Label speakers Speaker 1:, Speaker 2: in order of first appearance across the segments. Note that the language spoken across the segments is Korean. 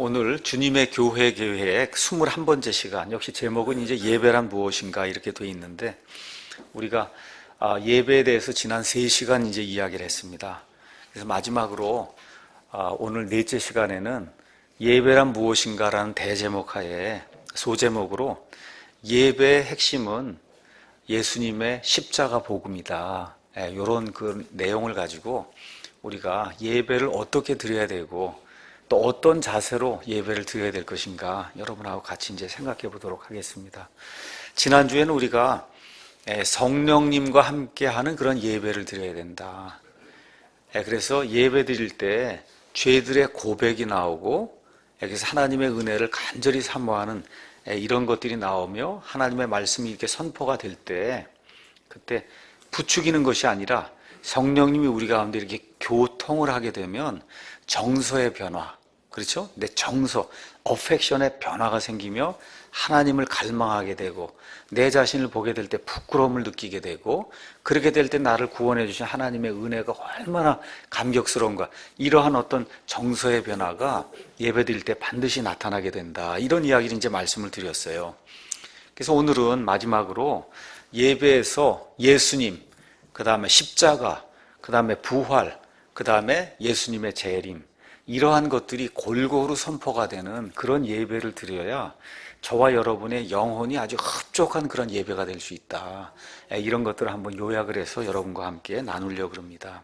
Speaker 1: 오늘 주님의 교회 계획 21번째 시간, 역시 제목은 이제 예배란 무엇인가 이렇게 돼 있는데, 우리가 예배에 대해서 지난 3시간 이제 이야기를 했습니다. 그래서 마지막으로 오늘 넷째 시간에는 예배란 무엇인가라는 대제목 하에 소제목으로 예배의 핵심은 예수님의 십자가 복음이다, 이런 그 내용을 가지고 우리가 예배를 어떻게 드려야 되고 또 어떤 자세로 예배를 드려야 될 것인가, 여러분하고 같이 이제 생각해 보도록 하겠습니다. 지난주에는 우리가 성령님과 함께 하는 그런 예배를 드려야 된다. 그래서 예배 드릴 때 죄들의 고백이 나오고, 그래서 하나님의 은혜를 간절히 사모하는 이런 것들이 나오며 하나님의 말씀이 이렇게 선포가 될 때, 그때 부추기는 것이 아니라 성령님이 우리 가운데 이렇게 교통을 하게 되면 정서의 변화, 그렇죠? 내 정서, 어펙션의 변화가 생기며 하나님을 갈망하게 되고, 내 자신을 보게 될 때 부끄러움을 느끼게 되고, 그렇게 될 때 나를 구원해 주신 하나님의 은혜가 얼마나 감격스러운가, 이러한 어떤 정서의 변화가 예배드릴 때 반드시 나타나게 된다, 이런 이야기를 이제 말씀을 드렸어요. 그래서 오늘은 마지막으로 예배에서 예수님, 그 다음에 십자가, 그 다음에 부활, 그 다음에 예수님의 재림, 이러한 것들이 골고루 선포가 되는 그런 예배를 드려야 저와 여러분의 영혼이 아주 흡족한 그런 예배가 될 수 있다. 이런 것들을 한번 요약을 해서 여러분과 함께 나누려고 합니다.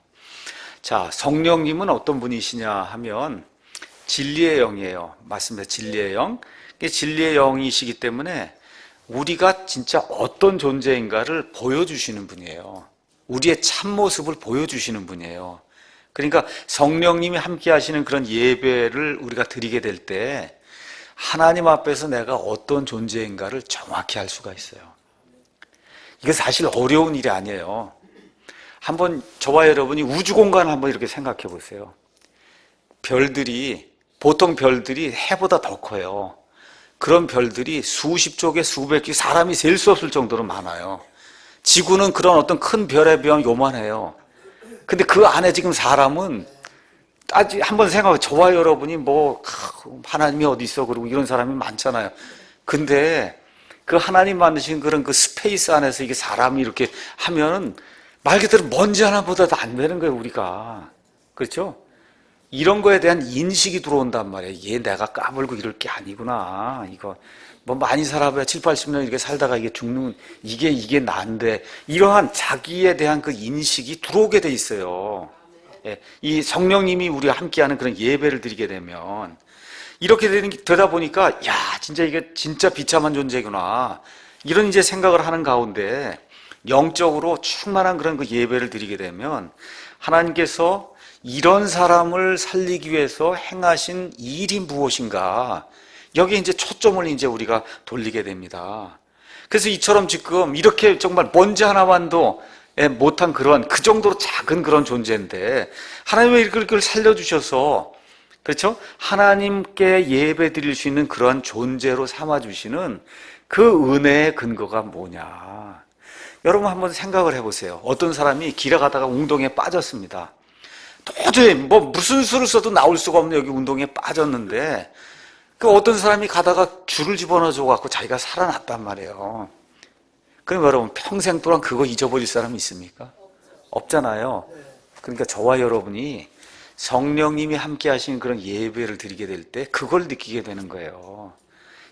Speaker 1: 자, 성령님은 어떤 분이시냐 하면 진리의 영이에요. 맞습니다. 진리의 영. 진리의 영이시기 때문에 우리가 진짜 어떤 존재인가를 보여주시는 분이에요. 우리의 참모습을 보여주시는 분이에요. 그러니까 성령님이 함께 하시는 그런 예배를 우리가 드리게 될 때 하나님 앞에서 내가 어떤 존재인가를 정확히 알 수가 있어요. 이게 사실 어려운 일이 아니에요. 한번 저와 여러분이 우주 공간을 한번 이렇게 생각해 보세요. 별들이, 보통 별들이 해보다 더 커요. 그런 별들이 수십 족에 수백 개, 사람이 셀 수 없을 정도로 많아요. 지구는 그런 어떤 큰 별에 비하면 요만해요. 근데 그 안에 지금 사람은, 아직 한번 생각해, 저와 여러분이 뭐 하나님이 어디 있어 그러고 이런 사람이 많잖아요. 근데 그 하나님 만드신 그런 그 스페이스 안에서 이게 사람이 이렇게 하면은 말 그대로 먼지 하나보다도 안 되는 거예요, 우리가. 그렇죠? 이런 거에 대한 인식이 들어온단 말이에요. 얘 내가 까불고 이럴 게 아니구나. 이거 뭐 많이 살아봐야 7, 80년 이렇게 살다가 이게 죽는, 이게 난데, 이러한 자기에 대한 그 인식이 들어오게 돼 있어요. 이 성령님이 우리와 함께하는 그런 예배를 드리게 되면 이렇게 되다 보니까, 야, 진짜 이게 진짜 비참한 존재구나, 이런 이제 생각을 하는 가운데 영적으로 충만한 그런 그 예배를 드리게 되면 하나님께서 이런 사람을 살리기 위해서 행하신 일이 무엇인가, 여기에 이제 초점을 이제 우리가 돌리게 됩니다. 그래서 이처럼 지금 이렇게 정말 먼지 하나만도 못한 그런, 그 정도로 작은 그런 존재인데 하나님의 이걸 살려주셔서, 그렇죠? 하나님께 예배 드릴 수 있는 그런 존재로 삼아주시는 그 은혜의 근거가 뭐냐. 여러분 한번 생각을 해보세요. 어떤 사람이 길에 가다가 운동에 빠졌습니다. 도저히 뭐 무슨 수를 써도 나올 수가 없는 여기 운동에 빠졌는데, 그 어떤 사람이 가다가 줄을 집어넣어줘 갖고 자기가 살아났단 말이에요. 그럼 여러분 평생 동안 그거 잊어버릴 사람이 있습니까? 없잖아요. 그러니까 저와 여러분이 성령님이 함께 하시는 그런 예배를 드리게 될 때 그걸 느끼게 되는 거예요.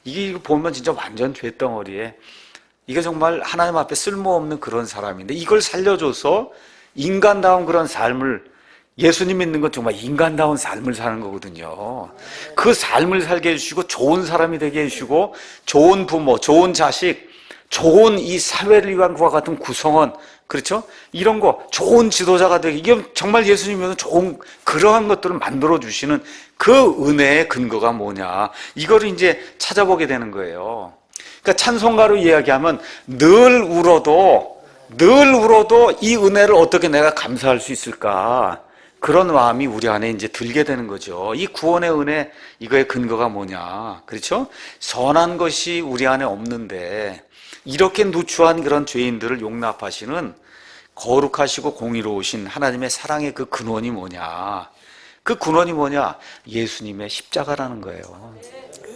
Speaker 1: 이게 보면 진짜 완전 죄덩어리에, 이게 정말 하나님 앞에 쓸모없는 그런 사람인데 이걸 살려줘서 인간다운 그런 삶을, 예수님 믿는 건 정말 인간다운 삶을 사는 거거든요. 그 삶을 살게 해주시고 좋은 사람이 되게 해주시고 좋은 부모, 좋은 자식, 좋은 이 사회를 위한 것과 같은 구성원, 그렇죠? 이런 거, 좋은 지도자가 되게, 이게 정말 예수님은 좋은 그러한 것들을 만들어 주시는 그 은혜의 근거가 뭐냐, 이거를 이제 찾아보게 되는 거예요. 그러니까 찬송가로 이야기하면 늘 울어도 이 은혜를 어떻게 내가 감사할 수 있을까, 그런 마음이 우리 안에 이제 들게 되는 거죠. 이 구원의 은혜, 이거의 근거가 뭐냐, 그렇죠? 선한 것이 우리 안에 없는데 이렇게 누추한 그런 죄인들을 용납하시는 거룩하시고 공의로우신 하나님의 사랑의 그 근원이 뭐냐, 그 근원이 뭐냐? 예수님의 십자가라는 거예요.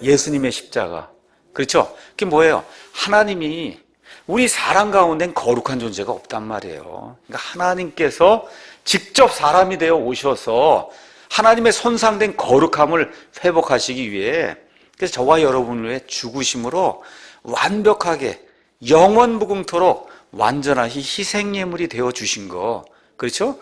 Speaker 1: 예수님의 십자가. 그렇죠? 그게 뭐예요? 하나님이 우리 사람 가운데는 거룩한 존재가 없단 말이에요. 그러니까 하나님께서 직접 사람이 되어 오셔서 하나님의 손상된 거룩함을 회복하시기 위해, 그래서 저와 여러분을 위해 죽으심으로 완벽하게 영원무궁토록 완전하신 희생예물이 되어 주신 거. 그렇죠?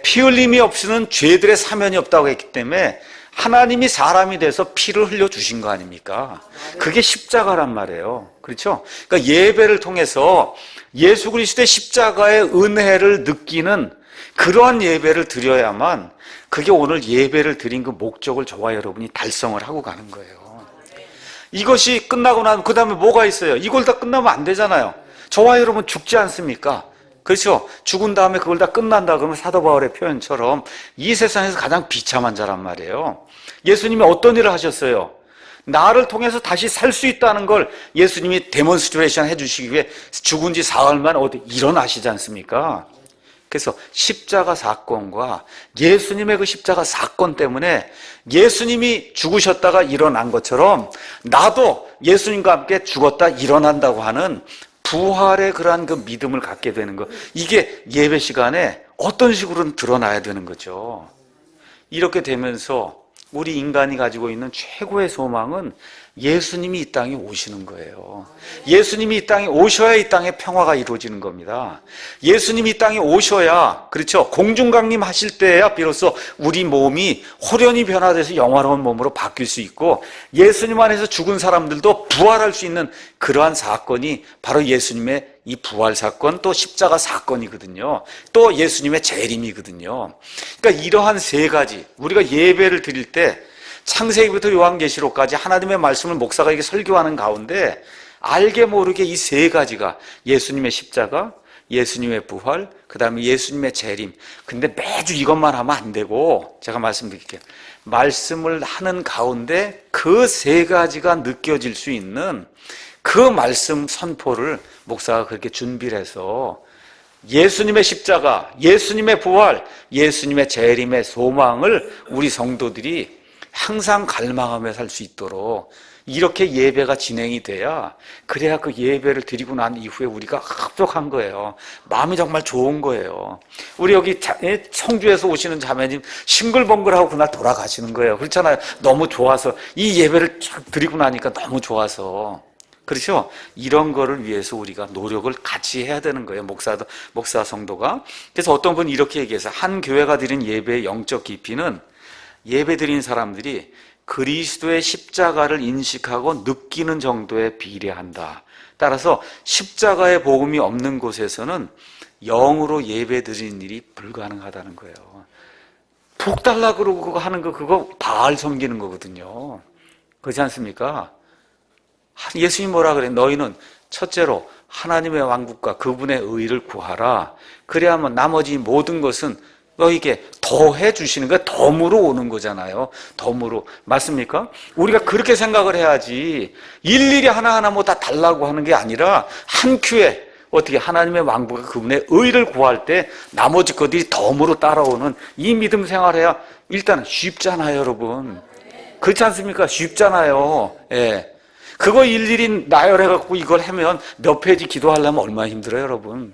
Speaker 1: 피 흘림이 없이는 죄들의 사면이 없다고 했기 때문에 하나님이 사람이 돼서 피를 흘려 주신 거 아닙니까? 그게 십자가란 말이에요. 그렇죠? 그러니까 예배를 통해서 예수 그리스도의 십자가의 은혜를 느끼는 그러한 예배를 드려야만, 그게 오늘 예배를 드린 그 목적을 저와 여러분이 달성을 하고 가는 거예요. 이것이 끝나고 나면 그 다음에 뭐가 있어요? 이걸 다 끝나면 안 되잖아요. 저와 여러분 죽지 않습니까? 그렇죠? 죽은 다음에 그걸 다 끝난다 그러면 사도 바울의 표현처럼 이 세상에서 가장 비참한 자란 말이에요. 예수님이 어떤 일을 하셨어요? 나를 통해서 다시 살 수 있다는 걸 예수님이 데몬스트레이션 해주시기 위해 죽은 지 사흘 만에 어디 일어나시지 않습니까? 그래서 십자가 사건과 예수님의 그 십자가 사건 때문에 예수님이 죽으셨다가 일어난 것처럼 나도 예수님과 함께 죽었다 일어난다고 하는 부활의 그러한 그 믿음을 갖게 되는 것, 이게 예배 시간에 어떤 식으로는 드러나야 되는 거죠. 이렇게 되면서 우리 인간이 가지고 있는 최고의 소망은 예수님이 이 땅에 오시는 거예요. 예수님이 이 땅에 오셔야 이 땅에 평화가 이루어지는 겁니다. 예수님이 이 땅에 오셔야, 그렇죠, 공중강림 하실 때야 비로소 우리 몸이 호련히 변화돼서 영화로운 몸으로 바뀔 수 있고, 예수님 안에서 죽은 사람들도 부활할 수 있는 그러한 사건이 바로 예수님의 이 부활 사건, 또 십자가 사건이거든요. 또 예수님의 재림이거든요. 그러니까 이러한 세 가지, 우리가 예배를 드릴 때 창세기부터 요한계시록까지 하나님의 말씀을 목사가 이렇게 설교하는 가운데 알게 모르게 이 세 가지가, 예수님의 십자가, 예수님의 부활, 그 다음에 예수님의 재림. 근데 매주 이것만 하면 안 되고, 제가 말씀드릴게요. 말씀을 하는 가운데 그 세 가지가 느껴질 수 있는 그 말씀 선포를 목사가 그렇게 준비를 해서 예수님의 십자가, 예수님의 부활, 예수님의 재림의 소망을 우리 성도들이 항상 갈망하며 살 수 있도록 이렇게 예배가 진행이 돼야, 그래야 그 예배를 드리고 난 이후에 우리가 합족한 거예요. 마음이 정말 좋은 거예요. 우리 여기 청주에서 오시는 자매님 싱글벙글하고 그날 돌아가시는 거예요. 그렇잖아요. 너무 좋아서, 이 예배를 쫙 드리고 나니까 너무 좋아서. 그렇죠? 이런 거를 위해서 우리가 노력을 같이 해야 되는 거예요. 목사 성도가. 그래서 어떤 분이 이렇게 얘기해서, 한 교회가 드린 예배의 영적 깊이는 예배 드린 사람들이 그리스도의 십자가를 인식하고 느끼는 정도에 비례한다. 따라서 십자가의 복음이 없는 곳에서는 영으로 예배 드리는 일이 불가능하다는 거예요. 복 달라 그러고 그거 하는 거, 그거 바알 섬기는 거거든요. 그렇지 않습니까? 예수님 뭐라 그래? 너희는 첫째로 하나님의 왕국과 그분의 의를 구하라. 그래야만 나머지 모든 것은 너에게 더해 주시는 거야. 덤으로 오는 거잖아요. 덤으로. 맞습니까? 우리가 그렇게 생각을 해야지, 일일이 하나하나 뭐 다 달라고 하는 게 아니라 한 큐에 어떻게 하나님의 왕국과 그분의 의를 구할 때 나머지 것들이 덤으로 따라오는 이 믿음 생활해야 일단 쉽잖아요, 여러분. 그렇지 않습니까? 쉽잖아요. 예. 그거 일일이 나열해갖고 이걸 하면 몇 페이지 기도하려면 얼마나 힘들어요, 여러분.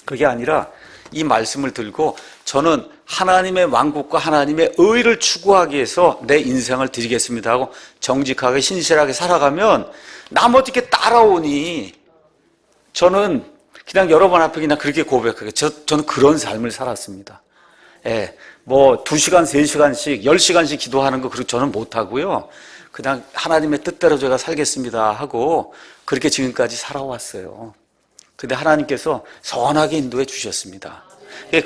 Speaker 1: 그게 아니라 이 말씀을 들고 저는 하나님의 왕국과 하나님의 의를 추구하기 위해서 내 인생을 드리겠습니다 하고 정직하게 신실하게 살아가면 나머지 게 따라오니, 저는 그냥 여러분 앞에 그냥 그렇게 고백하게, 저는 그런 삶을 살았습니다. 예, 뭐 2시간, 3시간씩, 10시간씩 기도하는 거 그렇게 저는 못하고요. 그냥 하나님의 뜻대로 제가 살겠습니다 하고 그렇게 지금까지 살아왔어요. 근데 하나님께서 선하게 인도해 주셨습니다.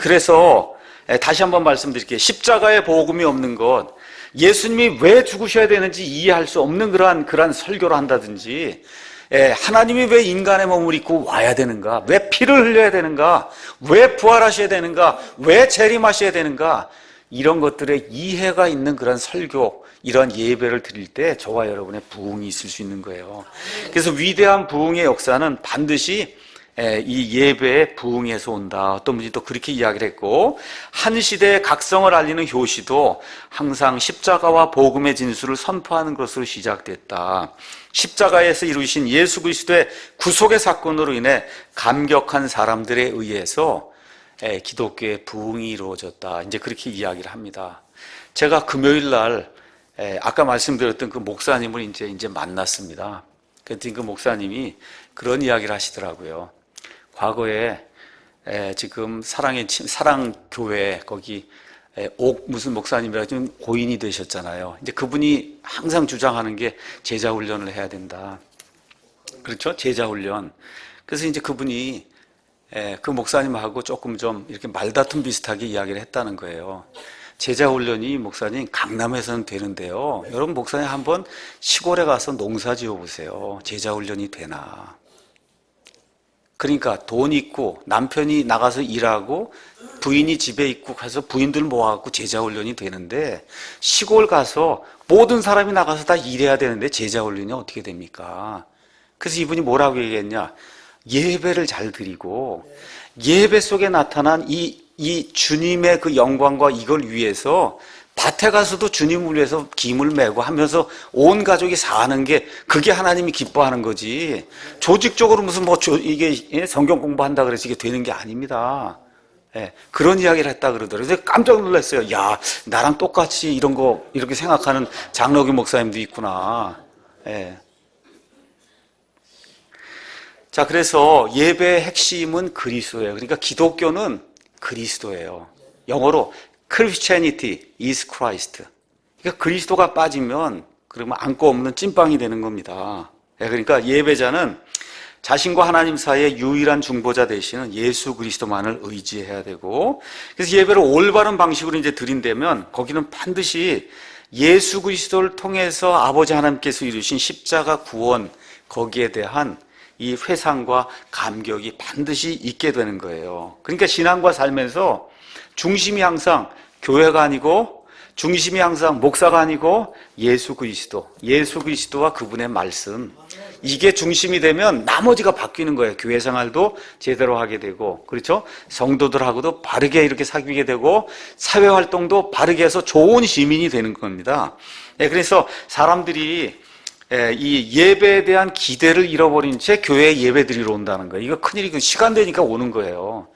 Speaker 1: 그래서 다시 한번 말씀드릴게요. 십자가의 복음이 없는 것, 예수님이 왜 죽으셔야 되는지 이해할 수 없는 그러한 설교를 한다든지, 하나님이 왜 인간의 몸을 입고 와야 되는가, 왜 피를 흘려야 되는가, 왜 부활하셔야 되는가, 왜 재림하셔야 되는가, 이런 것들에 이해가 있는 그런 설교, 이런 예배를 드릴 때 저와 여러분의 부흥이 있을 수 있는 거예요. 그래서 위대한 부흥의 역사는 반드시 이 예배에 부응해서 온다. 어떤 분이 또 그렇게 이야기를 했고, 한 시대의 각성을 알리는 효시도 항상 십자가와 복음의 진수를 선포하는 것으로 시작됐다. 십자가에서 이루신 예수 그리스도의 구속의 사건으로 인해 감격한 사람들에 의해서 기독교의 부흥이 이루어졌다. 이제 그렇게 이야기를 합니다. 제가 금요일 날 아까 말씀드렸던 그 목사님을 이제 만났습니다. 그랬더니 그 목사님이 그런 이야기를 하시더라고요. 과거에 지금 사랑교회 거기 무슨 목사님이라 좀 고인이 되셨잖아요. 이제 그분이 항상 주장하는 게 제자 훈련을 해야 된다. 그렇죠? 제자 훈련. 그래서 이제 그분이 그 목사님하고 조금 좀 이렇게 말다툼 비슷하게 이야기를 했다는 거예요. 제자 훈련이 목사님 강남에서는 되는데요. 여러분 목사님 한번 시골에 가서 농사 지어 보세요. 제자 훈련이 되나? 그러니까 돈 있고 남편이 나가서 일하고 부인이 집에 있고 가서 부인들 모아갖고 제자 훈련이 되는데 시골 가서 모든 사람이 나가서 다 일해야 되는데 제자 훈련이 어떻게 됩니까? 그래서 이분이 뭐라고 얘기했냐? 예배를 잘 드리고 예배 속에 나타난 이 주님의 그 영광과 이걸 위해서 밭에 가서도 주님을 위해서 김을 메고 하면서 온 가족이 사는 게 그게 하나님이 기뻐하는 거지. 조직적으로 무슨 이게 성경 공부한다 그래서 이게 되는 게 아닙니다. 그런 이야기를 했다 그러더라고요. 그래서 깜짝 놀랐어요. 야, 나랑 똑같이 이런 거 이렇게 생각하는 장로교 목사님도 있구나. 자, 그래서 예배의 핵심은 그리스도예요. 그러니까 기독교는 그리스도예요. 영어로 Christianity is Christ. 그러니까 그리스도가 빠지면 그러면 안고 없는 찐빵이 되는 겁니다. 그러니까 예배자는 자신과 하나님 사이의 유일한 중보자 되시는 예수 그리스도만을 의지해야 되고, 그래서 예배를 올바른 방식으로 이제 드린다면 거기는 반드시 예수 그리스도를 통해서 아버지 하나님께서 이루신 십자가 구원, 거기에 대한 이 회상과 감격이 반드시 있게 되는 거예요. 그러니까 신앙과 살면서 중심이 항상 교회가 아니고 중심이 항상 목사가 아니고 예수 그리스도와 그분의 말씀, 이게 중심이 되면 나머지가 바뀌는 거예요. 교회 생활도 제대로 하게 되고, 그렇죠? 성도들하고도 바르게 이렇게 사귀게 되고 사회 활동도 바르게 해서 좋은 시민이 되는 겁니다. 그래서 사람들이 이 예배에 대한 기대를 잃어버린 채 교회에 예배 드리러 온다는 거예요. 이거 큰일이고, 시간 되니까 오는 거예요.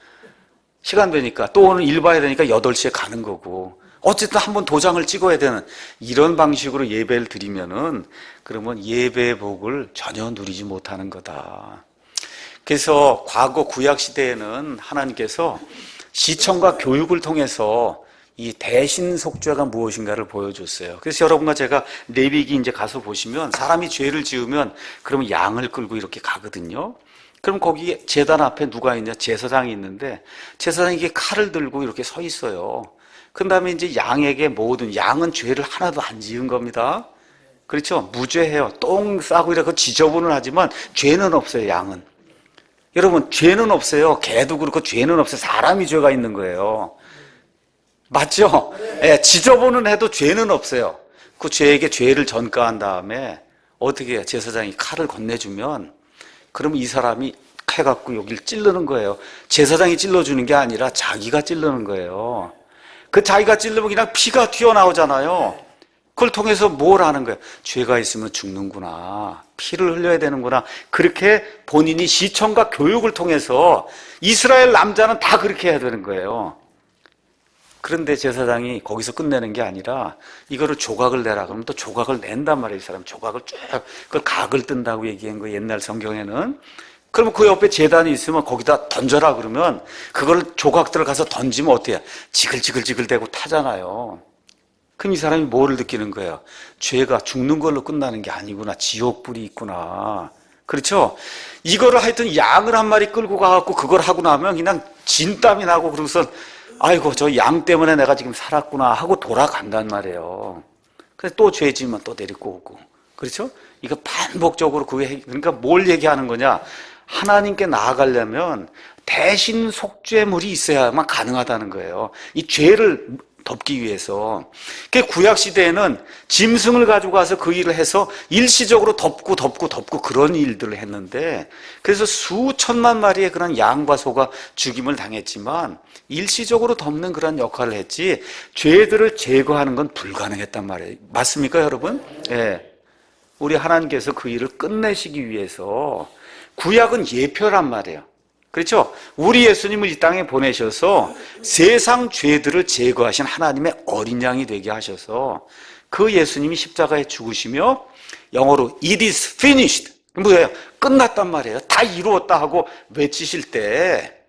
Speaker 1: 시간 되니까 또 오늘 일 봐야 되니까 8시에 가는 거고, 어쨌든 한번 도장을 찍어야 되는 이런 방식으로 예배를 드리면은 그러면 예배의 복을 전혀 누리지 못하는 거다. 그래서 과거 구약 시대에는 하나님께서 시청과 교육을 통해서 이 대신 속죄가 무엇인가를 보여줬어요. 그래서 여러분과 제가 레위기 이제 가서 보시면 사람이 죄를 지으면 그러면 양을 끌고 이렇게 가거든요. 그럼 거기 제단 앞에 누가 있냐? 제사장이 있는데 제사장이 이게 칼을 들고 이렇게 서 있어요. 그 다음에 이제 양에게 양은 죄를 하나도 안 지은 겁니다. 그렇죠? 무죄해요. 똥 싸고 이렇게 지저분은 하지만 죄는 없어요, 양은. 여러분, 죄는 없어요. 개도 그렇고 죄는 없어요. 사람이 죄가 있는 거예요. 맞죠? 지저분은 해도 죄는 없어요. 그 죄에게 죄를 전가한 다음에 어떻게 해요? 제사장이 칼을 건네주면 그러면 이 사람이 해갖고 여기를 찌르는 거예요. 제사장이 찔러주는 게 아니라 자기가 찌르는 거예요. 그 자기가 찔르면 그냥 피가 튀어나오잖아요. 그걸 통해서 뭘 하는 거예요? 죄가 있으면 죽는구나. 피를 흘려야 되는구나. 그렇게 본인이 시청과 교육을 통해서 이스라엘 남자는 다 그렇게 해야 되는 거예요. 그런데 제사장이 거기서 끝내는 게 아니라 이거를 조각을 내라 그러면 또 조각을 낸단 말이에요. 이 사람 조각을 쭉 그걸 각을 뜬다고 얘기한 거예요. 옛날 성경에는. 그러면 그 옆에 제단이 있으면 거기다 던져라 그러면 그걸 조각들을 가서 던지면 어때요? 지글지글지글 대고 타잖아요. 그럼 이 사람이 뭐를 느끼는 거예요? 죄가 죽는 걸로 끝나는 게 아니구나. 지옥불이 있구나. 그렇죠? 이거를 하여튼 양을 한 마리 끌고 가갖고 그걸 하고 나면 그냥 진땀이 나고 그러고서 아이고 저 양 때문에 내가 지금 살았구나 하고 돌아간단 말이에요. 그래서 또 죄 지으면 또 데리고 오고. 그렇죠? 이거 반복적으로 그러니까 뭘 얘기하는 거냐? 하나님께 나아가려면 대신 속죄물이 있어야만 가능하다는 거예요. 이 죄를 덮기 위해서. 그 구약 시대에는 짐승을 가지고 가서 그 일을 해서 일시적으로 덮고 그런 일들을 했는데, 그래서 수천만 마리의 그런 양과 소가 죽임을 당했지만 일시적으로 덮는 그런 역할을 했지 죄들을 제거하는 건 불가능했단 말이에요. 맞습니까, 여러분? 예. 우리 하나님께서 그 일을 끝내시기 위해서 구약은 예표란 말이에요. 그렇죠? 우리 예수님을 이 땅에 보내셔서 세상 죄들을 제거하신 하나님의 어린 양이 되게 하셔서 그 예수님이 십자가에 죽으시며 영어로 It is finished. 뭐예요? 끝났단 말이에요. 다 이루었다 하고 외치실 때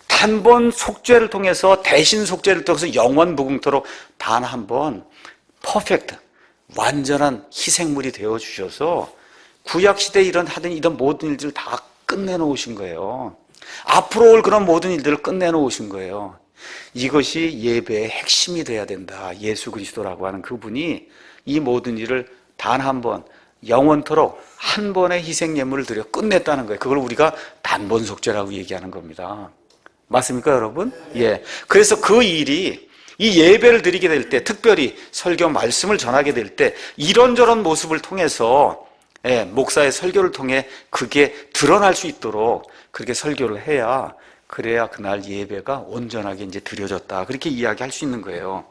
Speaker 1: 단번 속죄를 통해서 대신 속죄를 통해서 영원 무궁토록 단 한 번 퍼펙트 완전한 희생물이 되어 주셔서 구약 시대에 하던 이런 모든 일들을 다 끝내놓으신 거예요. 앞으로 올 그런 모든 일들을 끝내놓으신 거예요. 이것이 예배의 핵심이 돼야 된다. 예수 그리스도라고 하는 그분이 이 모든 일을 단 한 번 영원토록 한 번의 희생 예물을 드려 끝냈다는 거예요. 그걸 우리가 단번 속죄라고 얘기하는 겁니다. 맞습니까, 여러분? 예. 그래서 그 일이 이 예배를 드리게 될 때, 특별히 설교 말씀을 전하게 될 때 이런저런 모습을 통해서 목사의 설교를 통해 그게 드러날 수 있도록 그렇게 설교를 해야, 그래야 그날 예배가 온전하게 이제 드려졌다, 그렇게 이야기할 수 있는 거예요.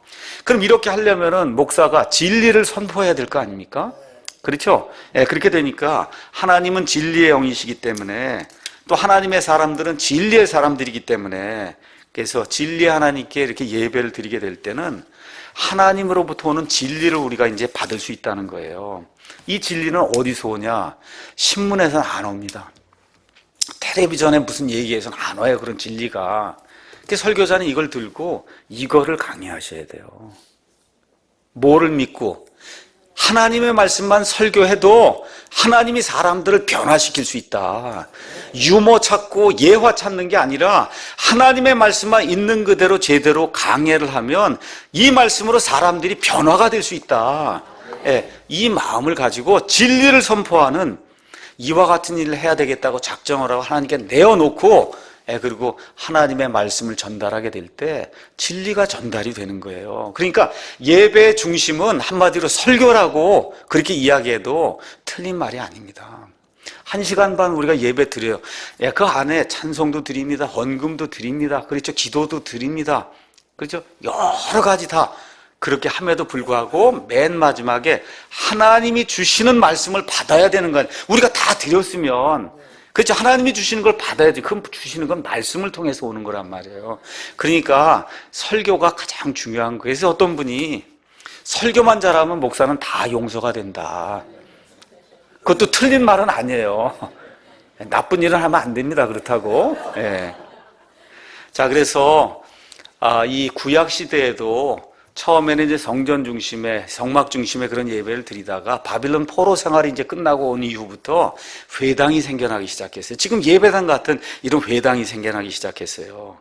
Speaker 1: 그럼 이렇게 하려면은 목사가 진리를 선포해야 될 거 아닙니까? 그렇죠? 그렇게 되니까 하나님은 진리의 영이시기 때문에, 또 하나님의 사람들은 진리의 사람들이기 때문에, 그래서 진리 하나님께 이렇게 예배를 드리게 될 때는 하나님으로부터 오는 진리를 우리가 이제 받을 수 있다는 거예요. 이 진리는 어디서 오냐? 신문에서는 안 옵니다. 텔레비전에 무슨 얘기해서는 안 와요, 그런 진리가. 그래서 설교자는 이걸 들고 이거를 강의하셔야 돼요. 뭐를 믿고? 하나님의 말씀만 설교해도 하나님이 사람들을 변화시킬 수 있다. 유머 찾고 예화 찾는 게 아니라 하나님의 말씀만 있는 그대로 제대로 강해를 하면 이 말씀으로 사람들이 변화가 될 수 있다. 이 마음을 가지고 진리를 선포하는 이와 같은 일을 해야 되겠다고 작정을 하고 하나님께 내어놓고, 그리고 하나님의 말씀을 전달하게 될 때 진리가 전달이 되는 거예요. 그러니까 예배의 중심은 한마디로 설교라고 그렇게 이야기해도 틀린 말이 아닙니다. 1시간 반 우리가 예배 드려요. 그 안에 찬송도 드립니다. 헌금도 드립니다. 그렇죠? 기도도 드립니다. 그렇죠? 여러 가지 다 그렇게 함에도 불구하고 맨 마지막에 하나님이 주시는 말씀을 받아야 되는 건, 우리가 다 드렸으면, 그렇죠? 하나님이 주시는 걸 받아야지. 그 주시는 건 말씀을 통해서 오는 거란 말이에요. 그러니까 설교가 가장 중요한 거예요. 그래서 어떤 분이 설교만 잘하면 목사는 다 용서가 된다. 그것도 틀린 말은 아니에요. 나쁜 일은 하면 안 됩니다. 그렇다고. 자, 그래서 이 구약 시대에도 처음에는 이제 성전 중심의, 성막 중심의 그런 예배를 드리다가 바빌론 포로 생활이 이제 끝나고 온 이후부터 회당이 생겨나기 시작했어요. 지금 예배당 같은 이런 회당이 생겨나기 시작했어요.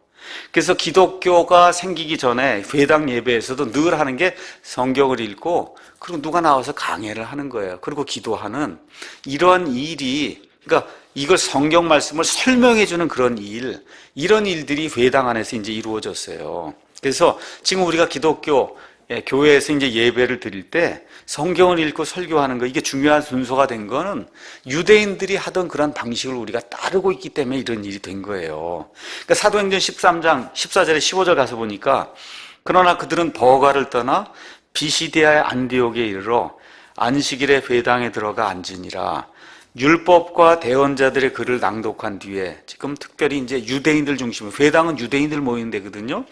Speaker 1: 그래서 기독교가 생기기 전에 회당 예배에서도 늘 하는 게 성경을 읽고, 그리고 누가 나와서 강해를 하는 거예요. 그리고 기도하는 이런 일이, 그러니까 이걸 성경 말씀을 설명해 주는 그런 일, 이런 일들이 회당 안에서 이제 이루어졌어요. 그래서 지금 우리가 기독교 교회에서 이제 예배를 드릴 때 성경을 읽고 설교하는 거, 이게 중요한 순서가 된 거는 유대인들이 하던 그런 방식을 우리가 따르고 있기 때문에 이런 일이 된 거예요. 그러니까 사도행전 13장 14절에 15절 가서 보니까, 그러나 그들은 버가를 떠나 비시디아의 안디옥에 이르러 안식일에 회당에 들어가 앉으니라. 율법과 대언자들의 글을 낭독한 뒤에, 지금 특별히 이제 유대인들 중심으로, 회당은 유대인들 모이는 데거든요.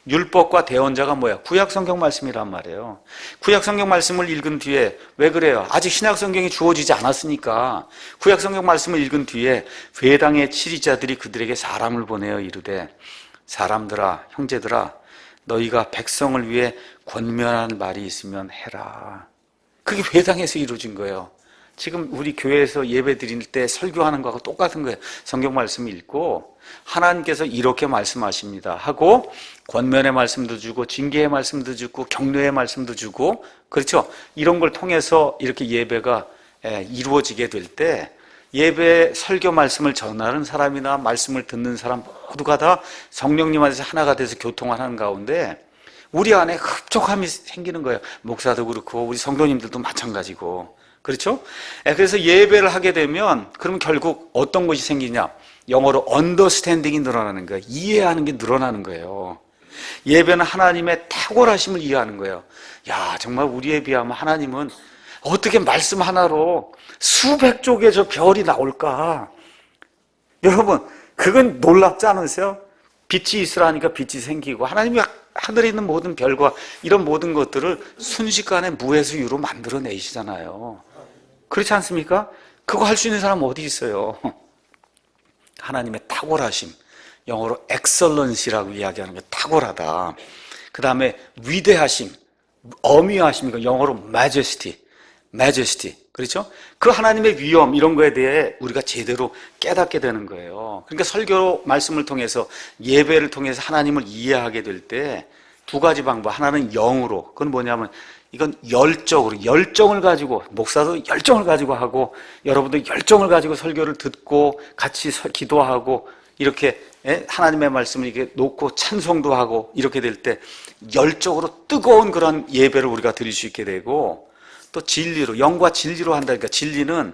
Speaker 1: 율법과 대언자가 뭐야? 구약 성경 말씀이란 말이에요. 구약 성경 말씀을 읽은 뒤에, 왜 그래요? 아직 신약 성경이 주어지지 않았으니까 구약 성경 말씀을 읽은 뒤에 회당의 치리자들이 그들에게 사람을 보내어 이르되, 사람들아, 형제들아, 너희가 백성을 위해 권면한 말이 있으면 해라. 그게 회당에서 이루어진 거예요. 지금 우리 교회에서 예배 드릴 때 설교하는 거하고 똑같은 거예요. 성경 말씀 읽고 하나님께서 이렇게 말씀하십니다 하고 권면의 말씀도 주고 징계의 말씀도 주고 격려의 말씀도 주고, 그렇죠? 이런 걸 통해서 이렇게 예배가 이루어지게 될 때, 예배 설교 말씀을 전하는 사람이나 말씀을 듣는 사람 모두가 다 성령님 안에서 하나가 돼서 교통하는 가운데 우리 안에 흡족함이 생기는 거예요. 목사도 그렇고 우리 성도님들도 마찬가지고. 그렇죠? 그래서 예배를 하게 되면 그러면 결국 어떤 것이 생기냐? 영어로 understanding이 늘어나는 거예요. 이해하는 게 늘어나는 거예요. 예배는 하나님의 탁월하심을 이해하는 거예요. 야, 정말 우리에 비하면 하나님은 어떻게 말씀 하나로 수백 쪽의 저 별이 나올까? 여러분, 그건 놀랍지 않으세요? 빛이 있으라니까 빛이 생기고 하나님이 하늘에 있는 모든 별과 이런 모든 것들을 순식간에 무에서 유로 만들어내시잖아요. 그렇지 않습니까? 그거 할 수 있는 사람 어디 있어요? 하나님의 탁월하심, 영어로 excellency라고 이야기하는 게 탁월하다. 그 다음에 위대하심, 어미하심, 영어로 majesty. 그렇죠? 그 하나님의 위엄 이런 거에 대해 우리가 제대로 깨닫게 되는 거예요. 그러니까 설교 말씀을 통해서 예배를 통해서 하나님을 이해하게 될 때 두 가지 방법. 하나는 영으로. 그건 뭐냐면 이건 열정을 가지고 목사도 열정을 가지고 하고 여러분도 열정을 가지고 설교를 듣고 같이 기도하고 이렇게 하나님의 말씀을 이렇게 놓고 찬송도 하고 이렇게 될 때 열정으로 뜨거운 그런 예배를 우리가 드릴 수 있게 되고 또 진리로, 영과 진리로 한다니까 진리는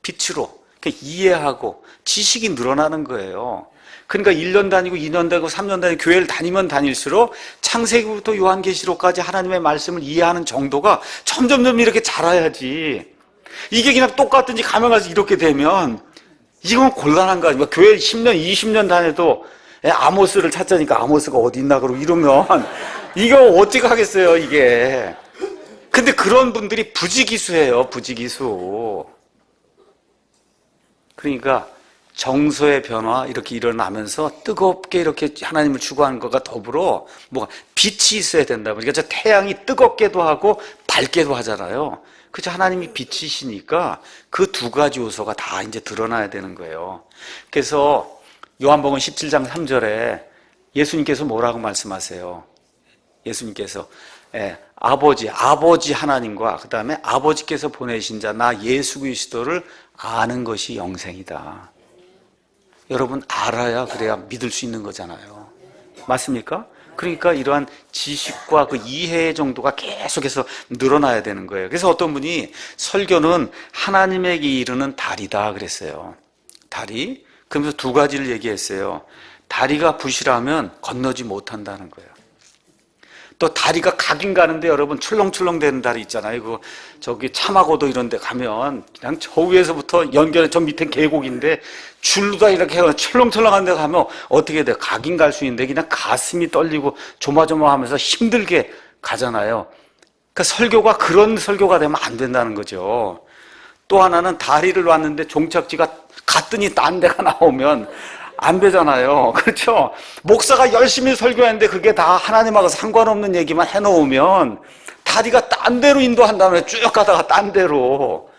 Speaker 1: 빛으로 이해하고 지식이 늘어나는 거예요. 그러니까 1년 다니고 2년 다니고 3년 다니고 교회를 다니면 다닐수록 창세기부터 요한계시록까지 하나님의 말씀을 이해하는 정도가 점점점 이렇게 자라야지. 이게 그냥 똑같은지 가면 가서 이렇게 되면 이건 곤란한 거 아닙니까? 교회 10년, 20년 다녀도 아모스를 찾자니까 아모스가 어디 있나 그러고 이러면 이거 어떻게 하겠어요, 이게. 근데 그런 분들이 부지기수예요, 부지기수. 그러니까 정서의 변화 이렇게 일어나면서 뜨겁게 이렇게 하나님을 추구하는 것과 더불어 뭐가 빛이 있어야 된다. 그러니까 저 태양이 뜨겁게도 하고 밝게도 하잖아요. 그죠? 하나님이 빛이시니까 그 두 가지 요소가 다 이제 드러나야 되는 거예요. 그래서 요한복음 17장 3절에 예수님께서 뭐라고 말씀하세요? 예수님께서 아버지 하나님과 그 다음에 아버지께서 보내신 자 나 예수 그리스도를 아는 것이 영생이다. 여러분 알아야 그래야 믿을 수 있는 거잖아요. 맞습니까? 그러니까 이러한 지식과 그 이해 정도가 계속해서 늘어나야 되는 거예요. 그래서 어떤 분이 설교는 하나님에게 이르는 다리다 그랬어요. 다리? 그러면서 두 가지를 얘기했어요. 다리가 부실하면 건너지 못한다는 거예요. 또 다리가 가긴 가는데 여러분 출렁출렁 되는 다리 있잖아요. 그 저기 참하고도 이런 데 가면 그냥 저 위에서부터 연결해 저 밑에 계곡인데 줄로다 이렇게 출렁출렁한 데 가면 어떻게 돼요? 가긴 갈 수 있는데 그냥 가슴이 떨리고 조마조마하면서 힘들게 가잖아요. 그러니까 설교가 그런 설교가 되면 안 된다는 거죠. 또 하나는 다리를 놨는데 종착지가 갔더니 딴 데가 나오면 안 되잖아요. 그렇죠? 목사가 열심히 설교했는데 그게 다 하나님하고 상관없는 얘기만 해놓으면 다리가 딴 데로 인도한다면 쭉 가다가 딴 데로.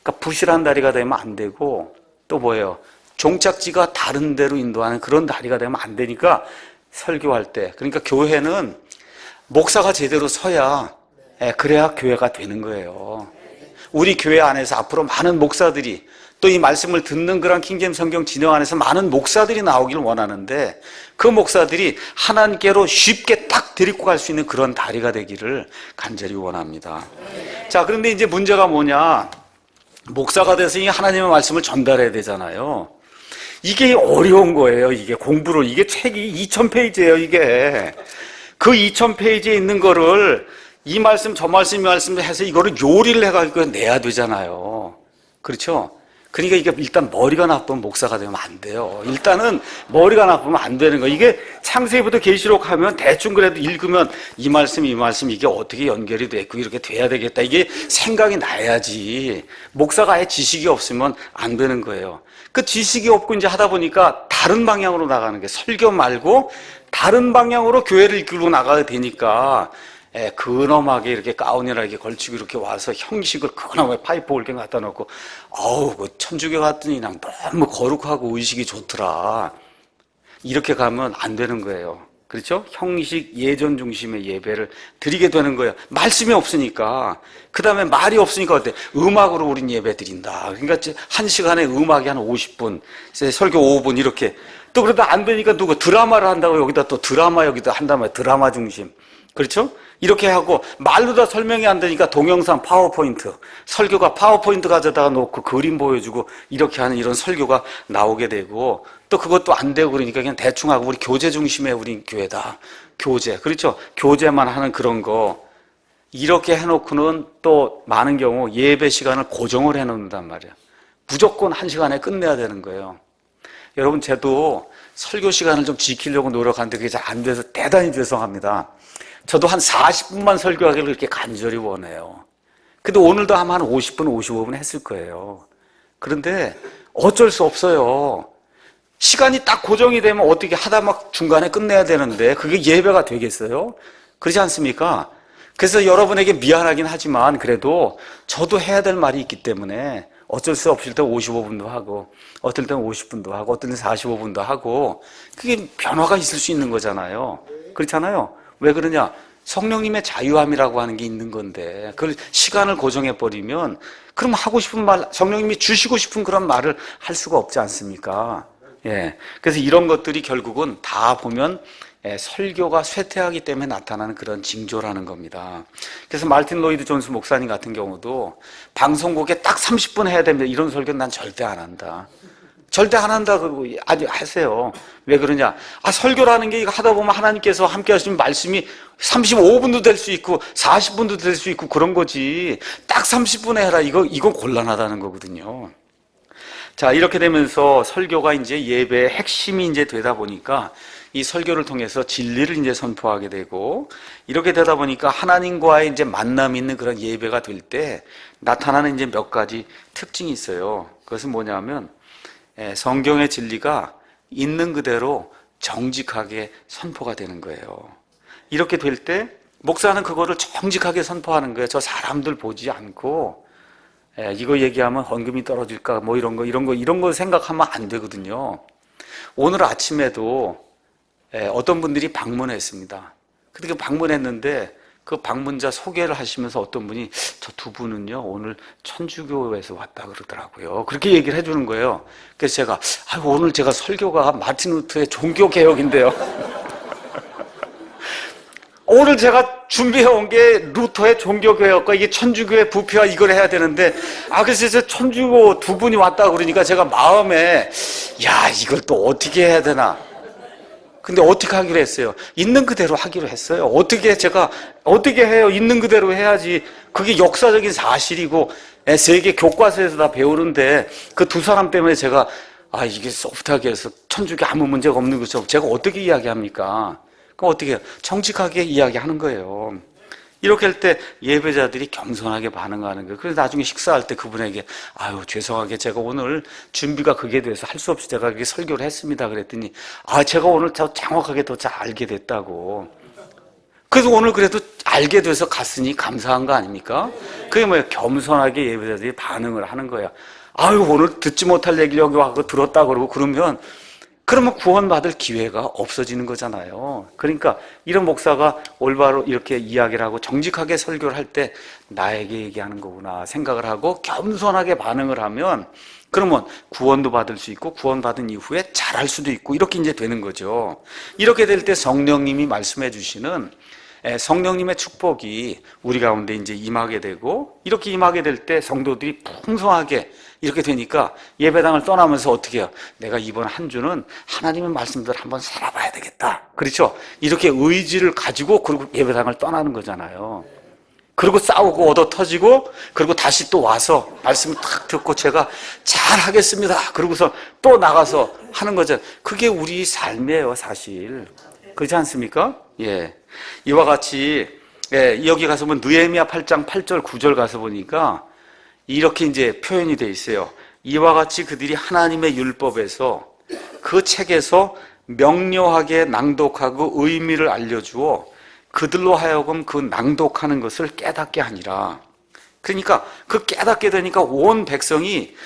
Speaker 1: 그러니까 부실한 다리가 되면 안 되고 또 뭐예요? 종착지가 다른 데로 인도하는 그런 다리가 되면 안 되니까 설교할 때. 그러니까 교회는 목사가 제대로 서야 그래야 교회가 되는 거예요. 우리 교회 안에서 앞으로 많은 목사들이 또 이 말씀을 듣는 그런 킹제임스 성경 진영 안에서 많은 목사들이 나오기를 원하는데 그 목사들이 하나님께로 쉽게 딱 데리고 갈 수 있는 그런 다리가 되기를 간절히 원합니다. 자, 그런데 이제 문제가 뭐냐? 목사가 돼서 이 하나님의 말씀을 전달해야 되잖아요. 이게 어려운 거예요. 이게 공부를. 이게 책이 2000페이지예요, 이게. 그 2000페이지에 있는 거를 이 말씀, 저 말씀, 이 말씀 해서 이거를 요리를 해가지고 내야 되잖아요. 그렇죠? 그러니까 이게 일단 머리가 나쁘면 목사가 되면 안 돼요. 일단은 머리가 나쁘면 안 되는 거예요. 이게 창세기부터 계시록 하면 대충 그래도 읽으면 이 말씀 이게 어떻게 연결이 됐고 이렇게 돼야 되겠다. 이게 생각이 나야지. 목사가 아예 지식이 없으면 안 되는 거예요. 그 지식이 없고 이제 하다 보니까 다른 방향으로 나가는 게 설교 말고 다른 방향으로 교회를 이끌고 나가야 되니까 근엄하게 이렇게 가운이나 이렇게 걸치고 이렇게 와서 형식을 근엄하게 파이프 올게 갖다 놓고 그 천주교 갔더니 그냥 너무 거룩하고 의식이 좋더라. 이렇게 가면 안 되는 거예요. 그렇죠? 형식 예전 중심의 예배를 드리게 되는 거예요. 말씀이 없으니까. 그 다음에 말이 없으니까 어때? 음악으로 우린 예배 드린다. 그러니까 한 시간에 음악이 한 50분, 설교 5분 이렇게. 또 그러다 안 되니까 누구 드라마를 한다고 여기다 또 드라마 여기다 한단 말이에요. 드라마 중심. 그렇죠? 이렇게 하고 말로 다 설명이 안 되니까 동영상 파워포인트, 설교가 파워포인트 가져다가 놓고 그림 보여주고 이렇게 하는 이런 설교가 나오게 되고, 또 그것도 안 되고 그러니까 그냥 대충 하고 우리 교제 중심의 우리 교회다. 교제. 그렇죠? 교제만 하는 그런 거. 이렇게 해놓고는 또 많은 경우 예배 시간을 고정을 해놓는단 말이에요. 무조건 1시간에 끝내야 되는 거예요. 여러분, 저도 설교 시간을 좀 지키려고 노력하는데 그게 잘 안 돼서 대단히 죄송합니다. 저도 한 40분만 설교하기를 그렇게 간절히 원해요. 근데 오늘도 아마 한 50분, 55분 했을 거예요. 그런데 어쩔 수 없어요. 시간이 딱 고정이 되면 어떻게 하다 막 중간에 끝내야 되는데 그게 예배가 되겠어요? 그렇지 않습니까? 그래서 여러분에게 미안하긴 하지만 그래도 저도 해야 될 말이 있기 때문에 어쩔 수 없을 때 55분도 하고 어떨 때는 50분도 하고 어떨 때는 45분도 하고 그게 변화가 있을 수 있는 거잖아요. 그렇잖아요. 왜 그러냐? 성령님의 자유함이라고 하는 게 있는 건데 그걸 시간을 고정해버리면 그럼 하고 싶은 말, 성령님이 주시고 싶은 그런 말을 할 수가 없지 않습니까? 예. 그래서 이런 것들이 결국은 다 보면 설교가 쇠퇴하기 때문에 나타나는 그런 징조라는 겁니다. 그래서 말틴 로이드 존스 목사님 같은 경우도 방송국에 딱 30분 해야 됩니다. 이런 설교는 난 절대 안 한다. 절대 안 한다. 그러고 아주 하세요. 왜 그러냐? 설교라는 게 이거 하다 보면 하나님께서 함께 하시는 말씀이 35분도 될 수 있고 40분도 될 수 있고 그런 거지. 딱 30분에 해라. 이건 곤란하다는 거거든요. 자, 이렇게 되면서 설교가 이제 예배의 핵심이 이제 되다 보니까 이 설교를 통해서 진리를 이제 선포하게 되고 이렇게 되다 보니까 하나님과의 이제 만남이 있는 그런 예배가 될 때 나타나는 이제 몇 가지 특징이 있어요. 그것은 뭐냐면 성경의 진리가 있는 그대로 정직하게 선포가 되는 거예요. 이렇게 될 때 목사는 그거를 정직하게 선포하는 거예요. 저 사람들 보지 않고 이거 얘기하면 헌금이 떨어질까 뭐 이런 거 생각하면 안 되거든요. 오늘 아침에도 어떤 분들이 방문했습니다. 근데 방문했는데 그 방문자 소개를 하시면서 어떤 분이 저 두 분은요 오늘 천주교에서 왔다 그러더라고요. 그렇게 얘기를 해주는 거예요. 그래서 제가 오늘 제가 설교가 마틴 루터의 종교개혁인데요. 오늘 제가 준비해온 게 루터의 종교개혁과 이게 천주교의 부패와 이걸 해야 되는데 그래서 천주교 두 분이 왔다 그러니까 제가 마음에 이걸 또 어떻게 해야 되나. 근데 어떻게 하기로 했어요? 있는 그대로 하기로 했어요. 어떻게 해요? 있는 그대로 해야지. 그게 역사적인 사실이고 세계 교과서에서 다 배우는데 그 두 사람 때문에 제가 이게 소프트하게 해서 천주교 아무 문제가 없는 것처럼 제가 어떻게 이야기합니까? 그럼 어떻게 해요? 정직하게 이야기하는 거예요. 이렇게 할 때 예배자들이 겸손하게 반응하는 거예요. 그래서 나중에 식사할 때 그분에게 죄송하게 제가 오늘 준비가 그게 돼서 할 수 없이 제가 그렇게 설교를 했습니다. 그랬더니 제가 오늘 더 정확하게 더 잘 알게 됐다고. 그래서 오늘 그래도 알게 돼서 갔으니 감사한 거 아닙니까? 그게 뭐예요? 겸손하게 예배자들이 반응을 하는 거예요. 오늘 듣지 못할 얘기를 여기 와서 들었다 그러면 구원받을 기회가 없어지는 거잖아요. 그러니까 이런 목사가 올바로 이렇게 이야기를 하고 정직하게 설교를 할 때 나에게 얘기하는 거구나 생각을 하고 겸손하게 반응을 하면 그러면 구원도 받을 수 있고 구원받은 이후에 잘할 수도 있고 이렇게 이제 되는 거죠. 이렇게 될 때 성령님이 말씀해 주시는 성령님의 축복이 우리 가운데 이제 임하게 되고 이렇게 임하게 될 때 성도들이 풍성하게 이렇게 되니까 예배당을 떠나면서 어떻게 해요? 내가 이번 한 주는 하나님의 말씀대로 한번 살아봐야 되겠다. 그렇죠? 이렇게 의지를 가지고 그리고 예배당을 떠나는 거잖아요. 그리고 싸우고 얻어 터지고 그리고 다시 또 와서 말씀을 탁 듣고 제가 잘 하겠습니다. 그러고서 또 나가서 하는 거죠. 그게 우리 삶이에요, 사실. 그렇지 않습니까? 예. 이와 같이 여기 가서 보면 느헤미야 8장 8절 9절 가서 보니까 이렇게 이제 표현이 돼 있어요. 이와 같이 그들이 하나님의 율법에서 그 책에서 명료하게 낭독하고 의미를 알려주어 그들로 하여금 그 낭독하는 것을 깨닫게 하니라. 그러니까 그 깨닫게 되니까 온 백성이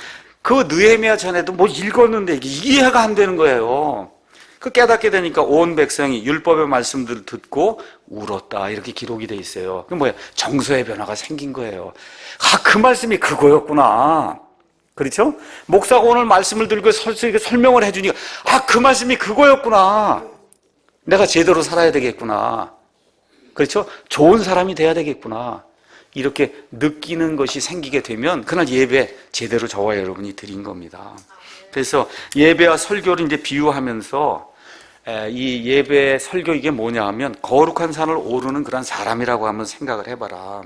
Speaker 1: 그 느헤미야 전에도 뭐 읽었는데 이게 이해가 안 되는 거예요. 그 깨닫게 되니까 온 백성이 율법의 말씀들을 듣고 울었다 이렇게 기록이 돼 있어요. 그 뭐예요? 정서의 변화가 생긴 거예요. 그 말씀이 그거였구나. 그렇죠? 목사가 오늘 말씀을 들고 설명을 해주니까 그 말씀이 그거였구나. 내가 제대로 살아야 되겠구나. 그렇죠? 좋은 사람이 돼야 되겠구나. 이렇게 느끼는 것이 생기게 되면 그날 예배 제대로 저와 여러분이 드린 겁니다. 그래서 예배와 설교를 이제 비유하면서 이 예배 설교 이게 뭐냐 하면 거룩한 산을 오르는 그런 사람이라고 한번 생각을 해봐라.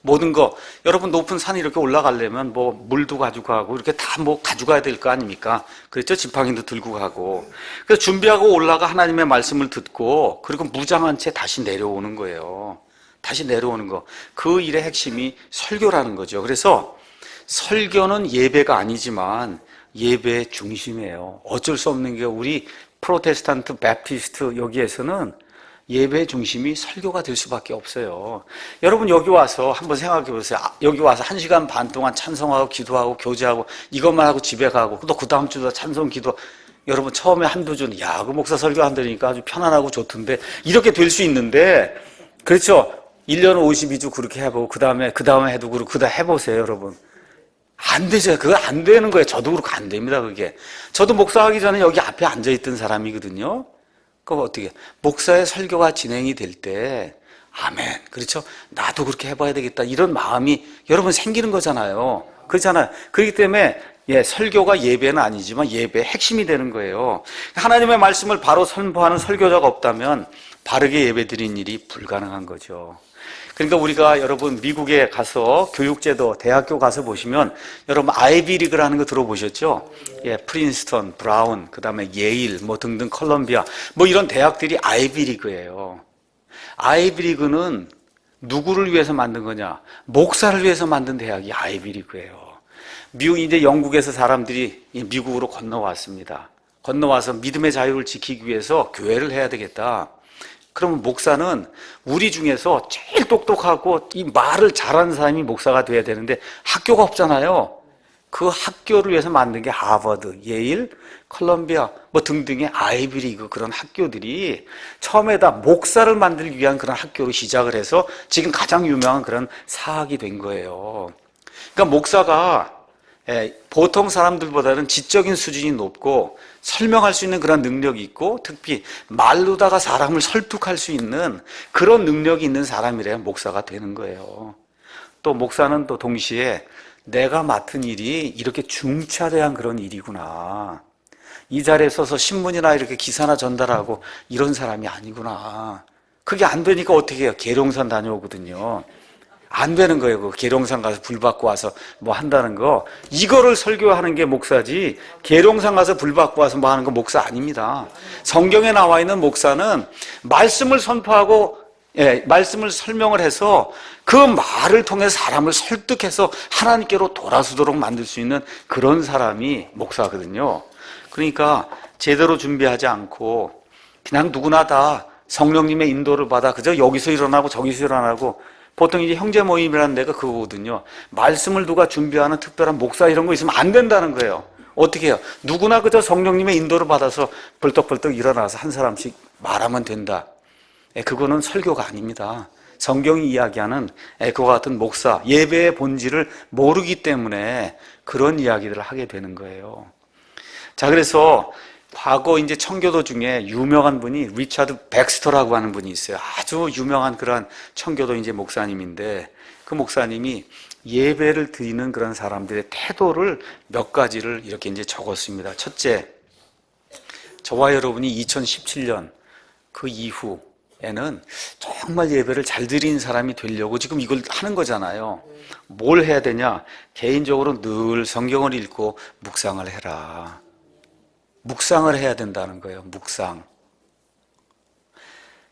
Speaker 1: 모든 거 여러분 높은 산 이렇게 올라가려면 뭐 물도 가지고 가고 이렇게 다 뭐 가져가야 될 거 아닙니까? 그렇죠? 지팡이도 들고 가고. 그래서 준비하고 올라가 하나님의 말씀을 듣고 그리고 무장한 채 다시 내려오는 거예요. 다시 내려오는 거. 그 일의 핵심이 설교라는 거죠. 그래서 설교는 예배가 아니지만 예배의 중심이에요. 어쩔 수 없는 게 우리 프로테스탄트, 배프티스트 여기에서는 예배의 중심이 설교가 될 수밖에 없어요. 여러분 여기 와서 한번 생각해 보세요. 여기 와서 1시간 반 동안 찬송하고 기도하고 교제하고 이것만 하고 집에 가고 또 그 다음 주도 찬송 기도. 여러분 처음에 한두 주는 그 목사 설교한다니까 아주 편안하고 좋던데 이렇게 될 수 있는데 그렇죠? 1년 52주 그렇게 해보고 그 다음에 해도 그렇고 그 다음에 해보세요 여러분. 안 되죠. 그거 안 되는 거예요. 저도 그렇고 안 됩니다 그게. 저도 목사하기 전에 여기 앞에 앉아있던 사람이거든요. 그거 어떻게 목사의 설교가 진행이 될 때 아멘 그렇죠? 나도 그렇게 해봐야 되겠다 이런 마음이 여러분 생기는 거잖아요. 그렇잖아요. 그렇기 때문에 설교가 예배는 아니지만 예배의 핵심이 되는 거예요. 하나님의 말씀을 바로 선포하는 설교자가 없다면 바르게 예배드리는 일이 불가능한 거죠. 그러니까 우리가 여러분 미국에 가서 교육제도 대학교 가서 보시면 여러분 아이비리그라는 거 들어보셨죠? 프린스턴, 브라운, 그 다음에 예일 뭐 등등 컬럼비아 뭐 이런 대학들이 아이비리그예요. 아이비리그는 누구를 위해서 만든 거냐? 목사를 위해서 만든 대학이 아이비리그예요. 이제 영국에서 사람들이 미국으로 건너왔습니다. 건너와서 믿음의 자유를 지키기 위해서 교회를 해야 되겠다. 그러면 목사는 우리 중에서 제일 똑똑하고 이 말을 잘하는 사람이 목사가 돼야 되는데 학교가 없잖아요. 그 학교를 위해서 만든 게 하버드, 예일, 컬럼비아 뭐 등등의 아이비리그 그런 학교들이 처음에 다 목사를 만들기 위한 그런 학교로 시작을 해서 지금 가장 유명한 그런 사학이 된 거예요. 그러니까 목사가 보통 사람들보다는 지적인 수준이 높고 설명할 수 있는 그런 능력이 있고 특히 말로다가 사람을 설득할 수 있는 그런 능력이 있는 사람이래야 목사가 되는 거예요. 또 목사는 또 동시에 내가 맡은 일이 이렇게 중차대한 그런 일이구나. 이 자리에 서서 신문이나 이렇게 기사나 전달하고 이런 사람이 아니구나. 그게 안 되니까 어떻게 해요? 계룡산 다녀오거든요. 안 되는 거예요. 그 계룡산 가서 불 받고 와서 뭐 한다는 거. 이거를 설교하는 게 목사지 계룡산 가서 불 받고 와서 뭐 하는 거 목사 아닙니다. 성경에 나와 있는 목사는 말씀을 선포하고 말씀을 설명을 해서 그 말을 통해 사람을 설득해서 하나님께로 돌아서도록 만들 수 있는 그런 사람이 목사거든요. 그러니까 제대로 준비하지 않고 그냥 누구나 다 성령님의 인도를 받아 그저 여기서 일어나고 저기서 일어나고 보통 이제 형제 모임이라는 데가 그거거든요. 말씀을 누가 준비하는 특별한 목사 이런 거 있으면 안 된다는 거예요. 어떻게 해요? 누구나 그저 성령님의 인도를 받아서 벌떡벌떡 일어나서 한 사람씩 말하면 된다. 그거는 설교가 아닙니다. 성경이 이야기하는 그와 같은 목사, 예배의 본질을 모르기 때문에 그런 이야기들을 하게 되는 거예요. 자, 그래서 과거 이제 청교도 중에 유명한 분이 리차드 백스터라고 하는 분이 있어요. 아주 유명한 그런 청교도 이제 목사님인데 그 목사님이 예배를 드리는 그런 사람들의 태도를 몇 가지를 이렇게 이제 적었습니다. 첫째, 저와 여러분이 2017년 그 이후에는 정말 예배를 잘 드리는 사람이 되려고 지금 이걸 하는 거잖아요. 뭘 해야 되냐? 개인적으로 늘 성경을 읽고 묵상을 해라. 묵상을 해야 된다는 거예요. 묵상.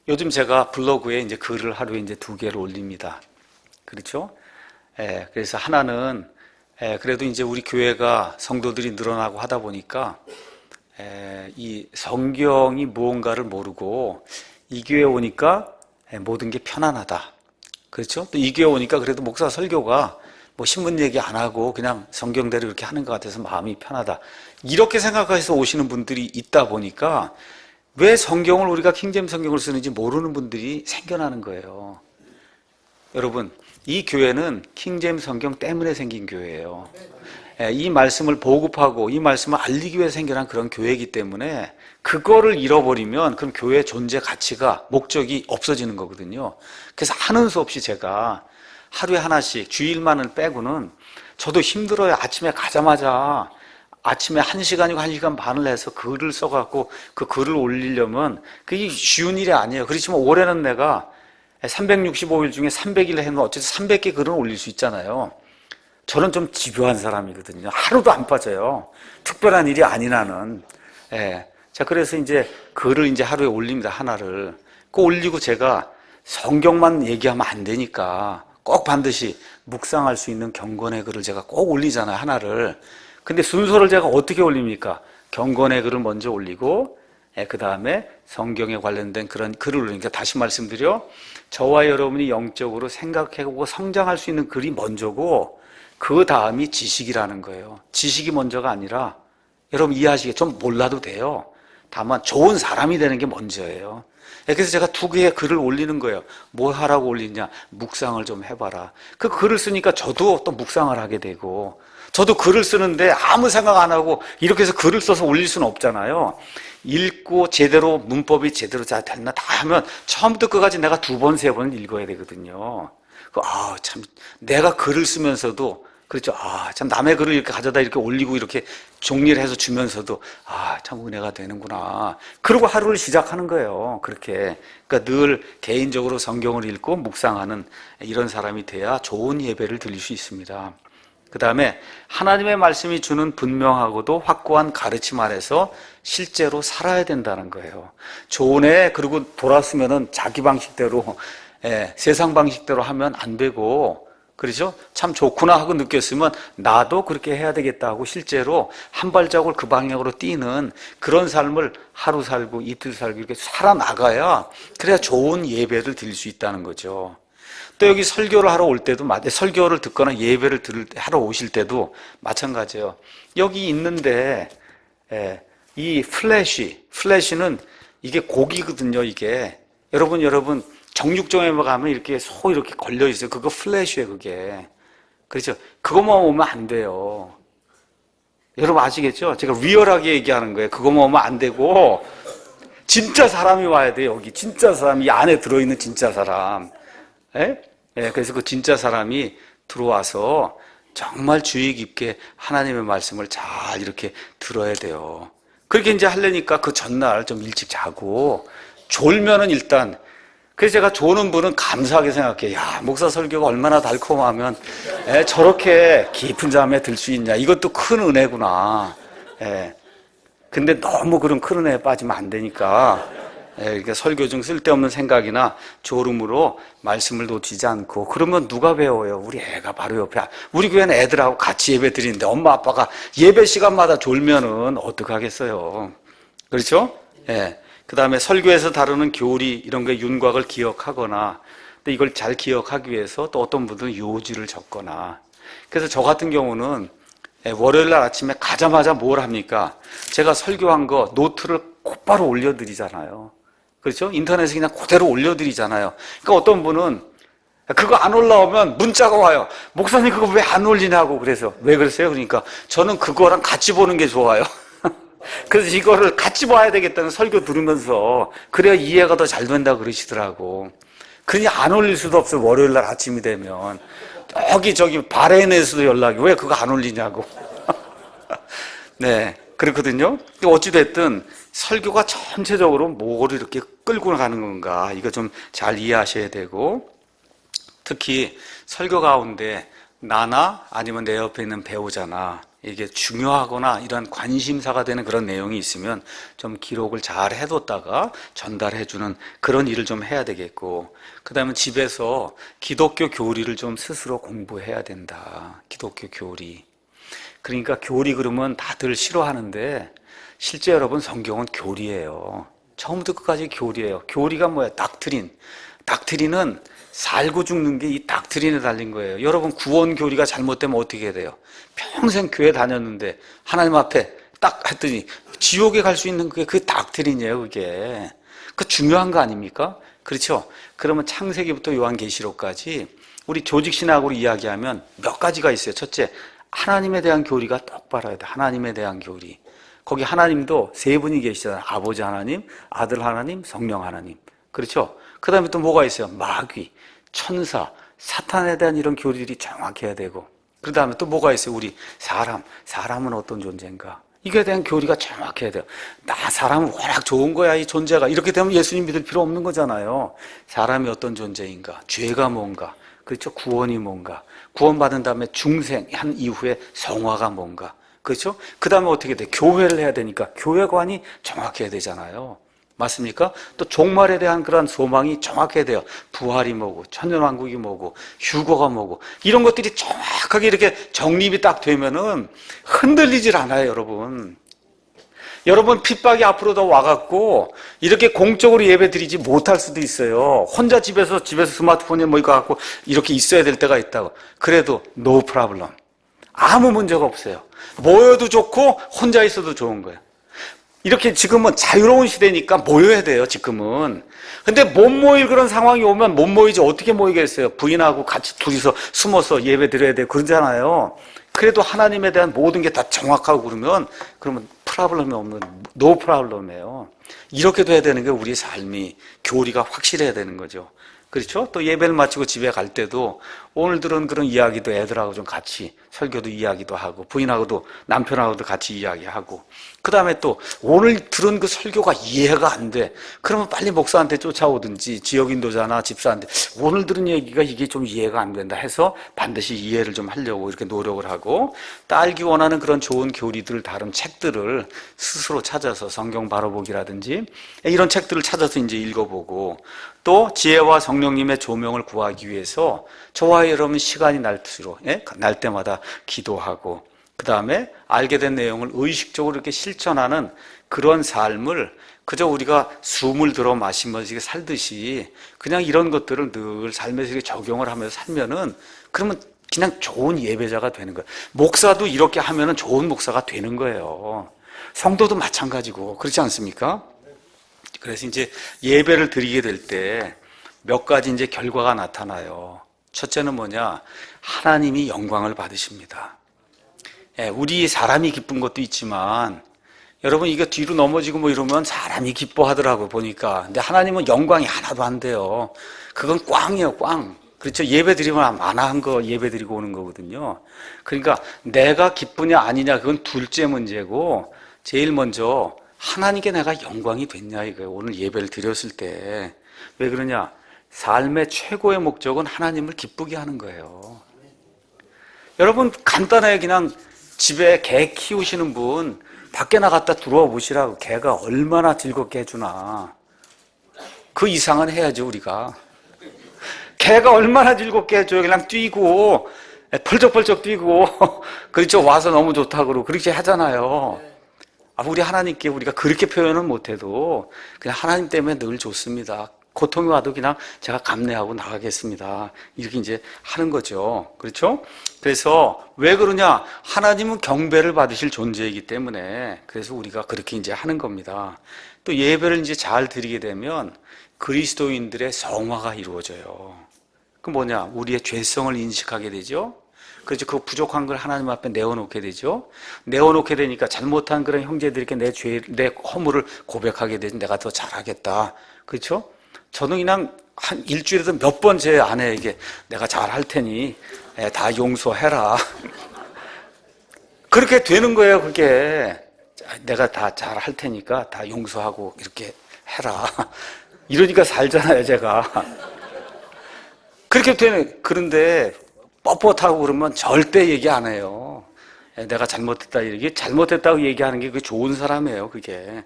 Speaker 1: 요즘 제가 블로그에 이제 글을 하루에 이제 2개를 올립니다. 그렇죠? 그래서 하나는 그래도 이제 우리 교회가 성도들이 늘어나고 하다 보니까 이 성경이 무언가를 모르고 이 교회 오니까 모든 게 편안하다. 그렇죠? 또 이 교회 오니까 그래도 목사 설교가 뭐 신문 얘기 안 하고 그냥 성경대로 이렇게 하는 것 같아서 마음이 편하다. 이렇게 생각해서 오시는 분들이 있다 보니까 왜 성경을 우리가 킹제임스 성경을 쓰는지 모르는 분들이 생겨나는 거예요. 여러분, 이 교회는 킹제임스 성경 때문에 생긴 교회예요. 이 말씀을 보급하고 이 말씀을 알리기 위해 생겨난 그런 교회이기 때문에 그거를 잃어버리면 그럼 교회의 존재 가치가 목적이 없어지는 거거든요. 그래서 하는 수 없이 제가 하루에 하나씩 주일만을 빼고는 저도 힘들어요. 아침에 가자마자 아침에 1시간이고 1시간 반을 해서 글을 써갖고 그 글을 올리려면 그게 쉬운 일이 아니에요. 그렇지만 올해는 내가 365일 중에 300일 해면 어쨌든 300개 글은 올릴 수 있잖아요. 저는 좀 집요한 사람이거든요. 하루도 안 빠져요. 특별한 일이 아니라는. 예. 자, 그래서 이제 글을 이제 하루에 올립니다. 하나를. 그 올리고 제가 성경만 얘기하면 안 되니까 꼭 반드시 묵상할 수 있는 경건의 글을 제가 꼭 올리잖아요. 하나를. 근데 순서를 제가 어떻게 올립니까? 경건의 글을 먼저 올리고, 그 다음에 성경에 관련된 그런 글을 올리니까 다시 말씀드려. 저와 여러분이 영적으로 생각해보고 성장할 수 있는 글이 먼저고, 그 다음이 지식이라는 거예요. 지식이 먼저가 아니라, 여러분 이해하시게 좀 몰라도 돼요. 다만 좋은 사람이 되는 게 먼저예요. 그래서 제가 2개의 글을 올리는 거예요. 뭘 하라고 올리냐? 묵상을 좀 해봐라. 그 글을 쓰니까 저도 또 묵상을 하게 되고, 저도 글을 쓰는데 아무 생각 안 하고 이렇게 해서 글을 써서 올릴 수는 없잖아요. 읽고 제대로 문법이 제대로 잘 됐나 다 하면 처음부터 끝까지 내가 2번, 3번 읽어야 되거든요. 참 내가 글을 쓰면서도 그렇죠. 참 남의 글을 이렇게 가져다 이렇게 올리고 이렇게 정리를 해서 주면서도 참 은혜가 되는구나. 그리고 하루를 시작하는 거예요. 그렇게. 그러니까 늘 개인적으로 성경을 읽고 묵상하는 이런 사람이 돼야 좋은 예배를 드릴 수 있습니다. 그 다음에 하나님의 말씀이 주는 분명하고도 확고한 가르침 아래서 실제로 살아야 된다는 거예요. 좋은 애 그리고 돌았으면은 자기 방식대로 세상 방식대로 하면 안 되고, 그렇죠? 참 좋구나 하고 느꼈으면 나도 그렇게 해야 되겠다 하고 실제로 한 발자국을 그 방향으로 뛰는 그런 삶을 하루 살고 이틀 살고 이렇게 살아나가야 그래야 좋은 예배를 드릴 수 있다는 거죠. 또 여기 설교를 하러 올 때도, 설교를 듣거나 예배를 하러 오실 때도 마찬가지예요. 여기 있는데 이 플래시는 이게 고기거든요. 이게 여러분 정육점에 가면 이렇게 소 이렇게 걸려 있어요. 그거 플래시예요. 그게. 그렇죠. 그것만 오면 안 돼요. 여러분 아시겠죠? 제가 리얼하게 얘기하는 거예요. 그것만 오면 안 되고 진짜 사람이 와야 돼요. 여기 진짜 사람, 이 안에 들어있는 진짜 사람. 그래서 그 진짜 사람이 들어와서 정말 주의 깊게 하나님의 말씀을 잘 이렇게 들어야 돼요. 그렇게 이제 하려니까 그 전날 좀 일찍 자고, 졸면은 일단, 그래서 제가 조는 분은 감사하게 생각해요. 야, 목사 설교가 얼마나 달콤하면 저렇게 깊은 잠에 들 수 있냐. 이것도 큰 은혜구나. 근데 너무 그런 큰 은혜에 빠지면 안 되니까, 그러니까 설교 중 쓸데없는 생각이나 졸음으로 말씀을 놓치지 않고, 그러면 누가 배워요? 우리 애가 바로 옆에. 우리 교회는 애들하고 같이 예배 드리는데 엄마 아빠가 예배 시간마다 졸면은 어떡하겠어요? 그렇죠? 그 다음에 설교에서 다루는 교리 이런 게 윤곽을 기억하거나, 또 이걸 잘 기억하기 위해서 또 어떤 분들은 요지를 적거나. 그래서 저 같은 경우는 월요일 날 아침에 가자마자 뭘 합니까? 제가 설교한 거 노트를 곧바로 올려드리잖아요. 그렇죠? 인터넷에 그냥 그대로 올려드리잖아요. 그러니까 어떤 분은 그거 안 올라오면 문자가 와요. 목사님 그거 왜 안 올리냐고. 그래서 왜 그러세요? 그러니까 저는 그거랑 같이 보는 게 좋아요. 그래서 이거를 같이 봐야 되겠다는 설교 들으면서 그래야 이해가 더 잘 된다 그러시더라고. 그냥 안 올릴 수도 없어요. 월요일 날 아침이 되면 저기 바레인에서도 연락이 왜 그거 안 올리냐고. 그렇거든요. 어찌됐든 설교가 전체적으로 뭐를 이렇게 끌고 가는 건가, 이거 좀 잘 이해하셔야 되고, 특히 설교 가운데 나나 아니면 내 옆에 있는 배우자나 이게 중요하거나 이런 관심사가 되는 그런 내용이 있으면 좀 기록을 잘 해뒀다가 전달해주는 그런 일을 좀 해야 되겠고, 그 다음에 집에서 기독교 교리를 좀 스스로 공부해야 된다. 기독교 교리. 그러니까 교리 그러면 다들 싫어하는데 실제 여러분 성경은 교리예요. 처음부터 끝까지 교리예요. 교리가 뭐야? 닥트린. 닥트린은 살고 죽는 게 이 닥트린에 달린 거예요. 여러분 구원 교리가 잘못되면 어떻게 해야 돼요? 평생 교회 다녔는데 하나님 앞에 딱 했더니 지옥에 갈 수 있는 그게 닥트린이에요. 그게. 그 중요한 거 아닙니까? 그렇죠? 그러면 창세기부터 요한계시록까지 우리 조직신학으로 이야기하면 몇 가지가 있어요. 첫째, 하나님에 대한 교리가 똑바로 해야 돼. 하나님에 대한 교리. 거기 하나님도 세 분이 계시잖아요. 아버지 하나님, 아들 하나님, 성령 하나님. 그렇죠? 그 다음에 또 뭐가 있어요? 마귀, 천사, 사탄에 대한 이런 교리들이 정확해야 되고, 그 다음에 또 뭐가 있어요? 우리 사람은 어떤 존재인가? 이거에 대한 교리가 정확해야 돼요. 사람은 워낙 좋은 거야, 이 존재가. 이렇게 되면 예수님 믿을 필요 없는 거잖아요. 사람이 어떤 존재인가? 죄가 뭔가? 그렇죠? 구원이 뭔가? 구원받은 다음에 중생한 이후에 성화가 뭔가? 그렇죠? 그 다음에 어떻게 돼? 교회를 해야 되니까 교회관이 정확해야 되잖아요. 맞습니까? 또 종말에 대한 그런 소망이 정확해야 돼요. 부활이 뭐고, 천년왕국이 뭐고, 휴거가 뭐고, 이런 것들이 정확하게 이렇게 정립이 딱 되면은 흔들리질 않아요, 여러분. 여러분 핍박이 앞으로 더 와갖고 이렇게 공적으로 예배 드리지 못할 수도 있어요. 혼자 집에서 스마트폰에 뭐 이거 갖고 이렇게 있어야 될 때가 있다고. 그래도 no problem. 아무 문제가 없어요. 모여도 좋고 혼자 있어도 좋은 거예요. 이렇게 지금은 자유로운 시대니까 모여야 돼요, 지금은. 근데 못 모일 그런 상황이 오면 못 모이지 어떻게 모이겠어요? 부인하고 같이 둘이서 숨어서 예배 드려야 되고 그러잖아요. 그래도 하나님에 대한 모든 게 다 정확하고 그러면 프라블럼이 없는, 노 프라블럼이에요. 이렇게 돼야 되는 게 우리의 삶이, 교리가 확실해야 되는 거죠. 그렇죠? 또 예배를 마치고 집에 갈 때도 오늘 들은 그런 이야기도 애들하고 좀 같이 설교도 이야기도 하고 부인하고도 남편하고도 같이 이야기하고 그 다음에 또 오늘 들은 그 설교가 이해가 안 돼. 그러면 빨리 목사한테 쫓아오든지 지역인도자나 집사한테 오늘 들은 얘기가 이게 좀 이해가 안 된다 해서 반드시 이해를 좀 하려고 이렇게 노력을 하고 딸기 원하는 그런 좋은 교리들을 다룬 책들을 스스로 찾아서 성경 바로보기라든지 이런 책들을 찾아서 이제 읽어보고 또 지혜와 성령님의 조명을 구하기 위해서 저와 여러분 시간이 날 때마다 기도하고 그 다음에 알게 된 내용을 의식적으로 이렇게 실천하는 그런 삶을 그저 우리가 숨을 들어 마시면서 살듯이 그냥 이런 것들을 늘 삶에서 이렇게 적용을 하면서 살면은 그러면 그냥 좋은 예배자가 되는 거예요. 목사도 이렇게 하면은 좋은 목사가 되는 거예요. 성도도 마찬가지고 그렇지 않습니까? 그래서 이제 예배를 드리게 될 때 몇 가지 이제 결과가 나타나요. 첫째는 뭐냐? 하나님이 영광을 받으십니다. 우리 사람이 기쁜 것도 있지만 여러분 이거 뒤로 넘어지고 뭐 이러면 사람이 기뻐하더라고요 보니까. 근데 하나님은 영광이 하나도 안 돼요. 그건 꽝이에요, 꽝. 그렇죠? 예배 드리면 만화한 거 예배 드리고 오는 거거든요. 그러니까 내가 기쁘냐 아니냐 그건 둘째 문제고 제일 먼저 하나님께 내가 영광이 됐냐 이거예요. 오늘 예배를 드렸을 때. 왜 그러냐? 삶의 최고의 목적은 하나님을 기쁘게 하는 거예요. 여러분 간단하게 그냥 집에 개 키우시는 분 밖에 나갔다 들어와 보시라고. 개가 얼마나 즐겁게 해주나. 그 이상은 해야죠 우리가. 개가 얼마나 즐겁게 해줘요. 그냥 뛰고 펄쩍펄쩍 뛰고 그렇죠. 와서 너무 좋다고 그러고 그렇게 하잖아요. 우리 하나님께 우리가 그렇게 표현은 못해도 그냥 하나님 때문에 늘 좋습니다. 고통이 와도 그냥 제가 감내하고 나가겠습니다. 이렇게 이제 하는 거죠. 그렇죠? 그래서 왜 그러냐? 하나님은 경배를 받으실 존재이기 때문에 그래서 우리가 그렇게 이제 하는 겁니다. 또 예배를 이제 잘 드리게 되면 그리스도인들의 성화가 이루어져요. 그 뭐냐? 우리의 죄성을 인식하게 되죠. 그렇죠. 그 부족한 걸 하나님 앞에 내어놓게 되죠. 내어놓게 되니까 잘못한 그런 형제들에게 내 허물을 고백하게 되죠. 내가 더 잘하겠다. 그렇죠? 저는 그냥 한 일주일에도 몇 번 제 아내에게 내가 잘할 테니 다 용서해라. 그렇게 되는 거예요, 그게. 내가 다 잘할 테니까 다 용서하고 이렇게 해라. 이러니까 살잖아요, 제가. 그렇게 되는, 그런데 뻣뻣하고 그러면 절대 얘기 안 해요. 내가 잘못했다, 이게 잘못했다고 얘기하는 게 그게 좋은 사람이에요, 그게.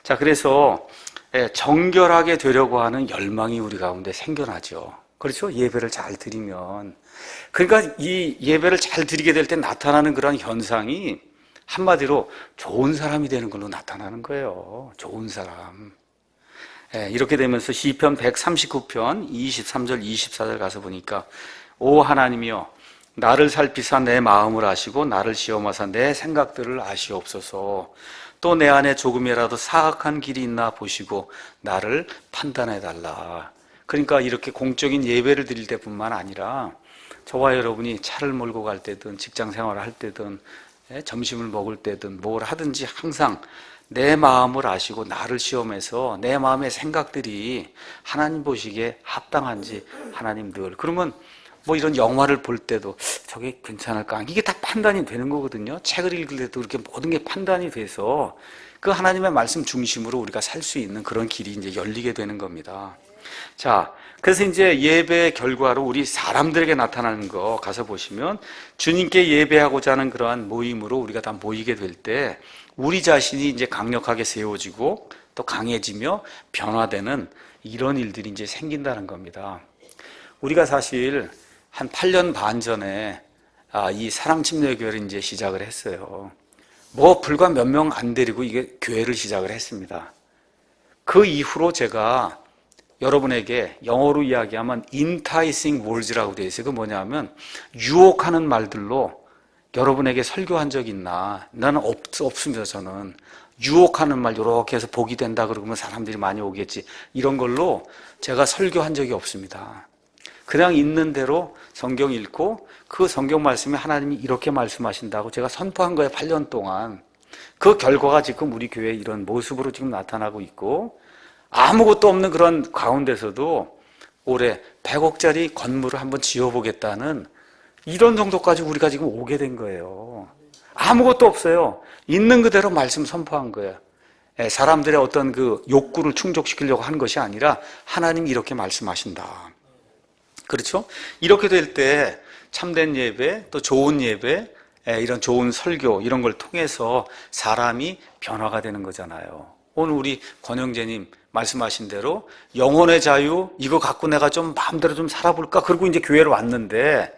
Speaker 1: 자, 그래서 정결하게 되려고 하는 열망이 우리 가운데 생겨나죠. 그렇죠? 예배를 잘 드리면. 그러니까 이 예배를 잘 드리게 될 때 나타나는 그런 현상이 한마디로 좋은 사람이 되는 걸로 나타나는 거예요. 좋은 사람. 이렇게 되면서 시편 139편 23절 24절 가서 보니까 오 하나님이여 나를 살피사 내 마음을 아시고 나를 시험하사 내 생각들을 아시옵소서. 또 내 안에 조금이라도 사악한 길이 있나 보시고 나를 판단해 달라. 그러니까 이렇게 공적인 예배를 드릴 때뿐만 아니라 저와 여러분이 차를 몰고 갈 때든 직장 생활을 할 때든 점심을 먹을 때든 뭘 하든지 항상 내 마음을 아시고 나를 시험해서 내 마음의 생각들이 하나님 보시기에 합당한지 하나님 늘 그러면 뭐 이런 영화를 볼 때도 저게 괜찮을까? 이게 다 판단이 되는 거거든요. 책을 읽을 때도 이렇게 모든 게 판단이 돼서 그 하나님의 말씀 중심으로 우리가 살 수 있는 그런 길이 이제 열리게 되는 겁니다. 자, 그래서 이제 예배의 결과로 우리 사람들에게 나타나는 거 가서 보시면 주님께 예배하고자 하는 그러한 모임으로 우리가 다 모이게 될 때 우리 자신이 이제 강력하게 세워지고 또 강해지며 변화되는 이런 일들이 이제 생긴다는 겁니다. 우리가 사실 한 8년 반 전에 이 사랑침례교회를 이제 시작을 했어요. 뭐 불과 몇 명 안 데리고 이게 교회를 시작을 했습니다. 그 이후로 제가 여러분에게 영어로 이야기하면 enticing words라고 되어 있어요. 그 뭐냐면 유혹하는 말들로 여러분에게 설교한 적 있나? 나는 없습니다. 저는 유혹하는 말 이렇게 해서 복이 된다 그러면 사람들이 많이 오겠지 이런 걸로 제가 설교한 적이 없습니다. 그냥 있는 대로 성경 읽고 그 성경 말씀에 하나님이 이렇게 말씀하신다고 제가 선포한 거예요. 8년 동안. 그 결과가 지금 우리 교회에 이런 모습으로 지금 나타나고 있고 아무것도 없는 그런 가운데서도 올해 100억짜리 건물을 한번 지어보겠다는 이런 정도까지 우리가 지금 오게 된 거예요. 아무것도 없어요. 있는 그대로 말씀 선포한 거예요. 사람들의 어떤 그 욕구를 충족시키려고 한 것이 아니라 하나님이 이렇게 말씀하신다. 그렇죠? 이렇게 될 때 참된 예배, 또 좋은 예배, 이런 좋은 설교 이런 걸 통해서 사람이 변화가 되는 거잖아요. 오늘 우리 권영재님 말씀하신 대로 영혼의 자유 이거 갖고 내가 좀 마음대로 좀 살아볼까? 그리고 이제 교회를 왔는데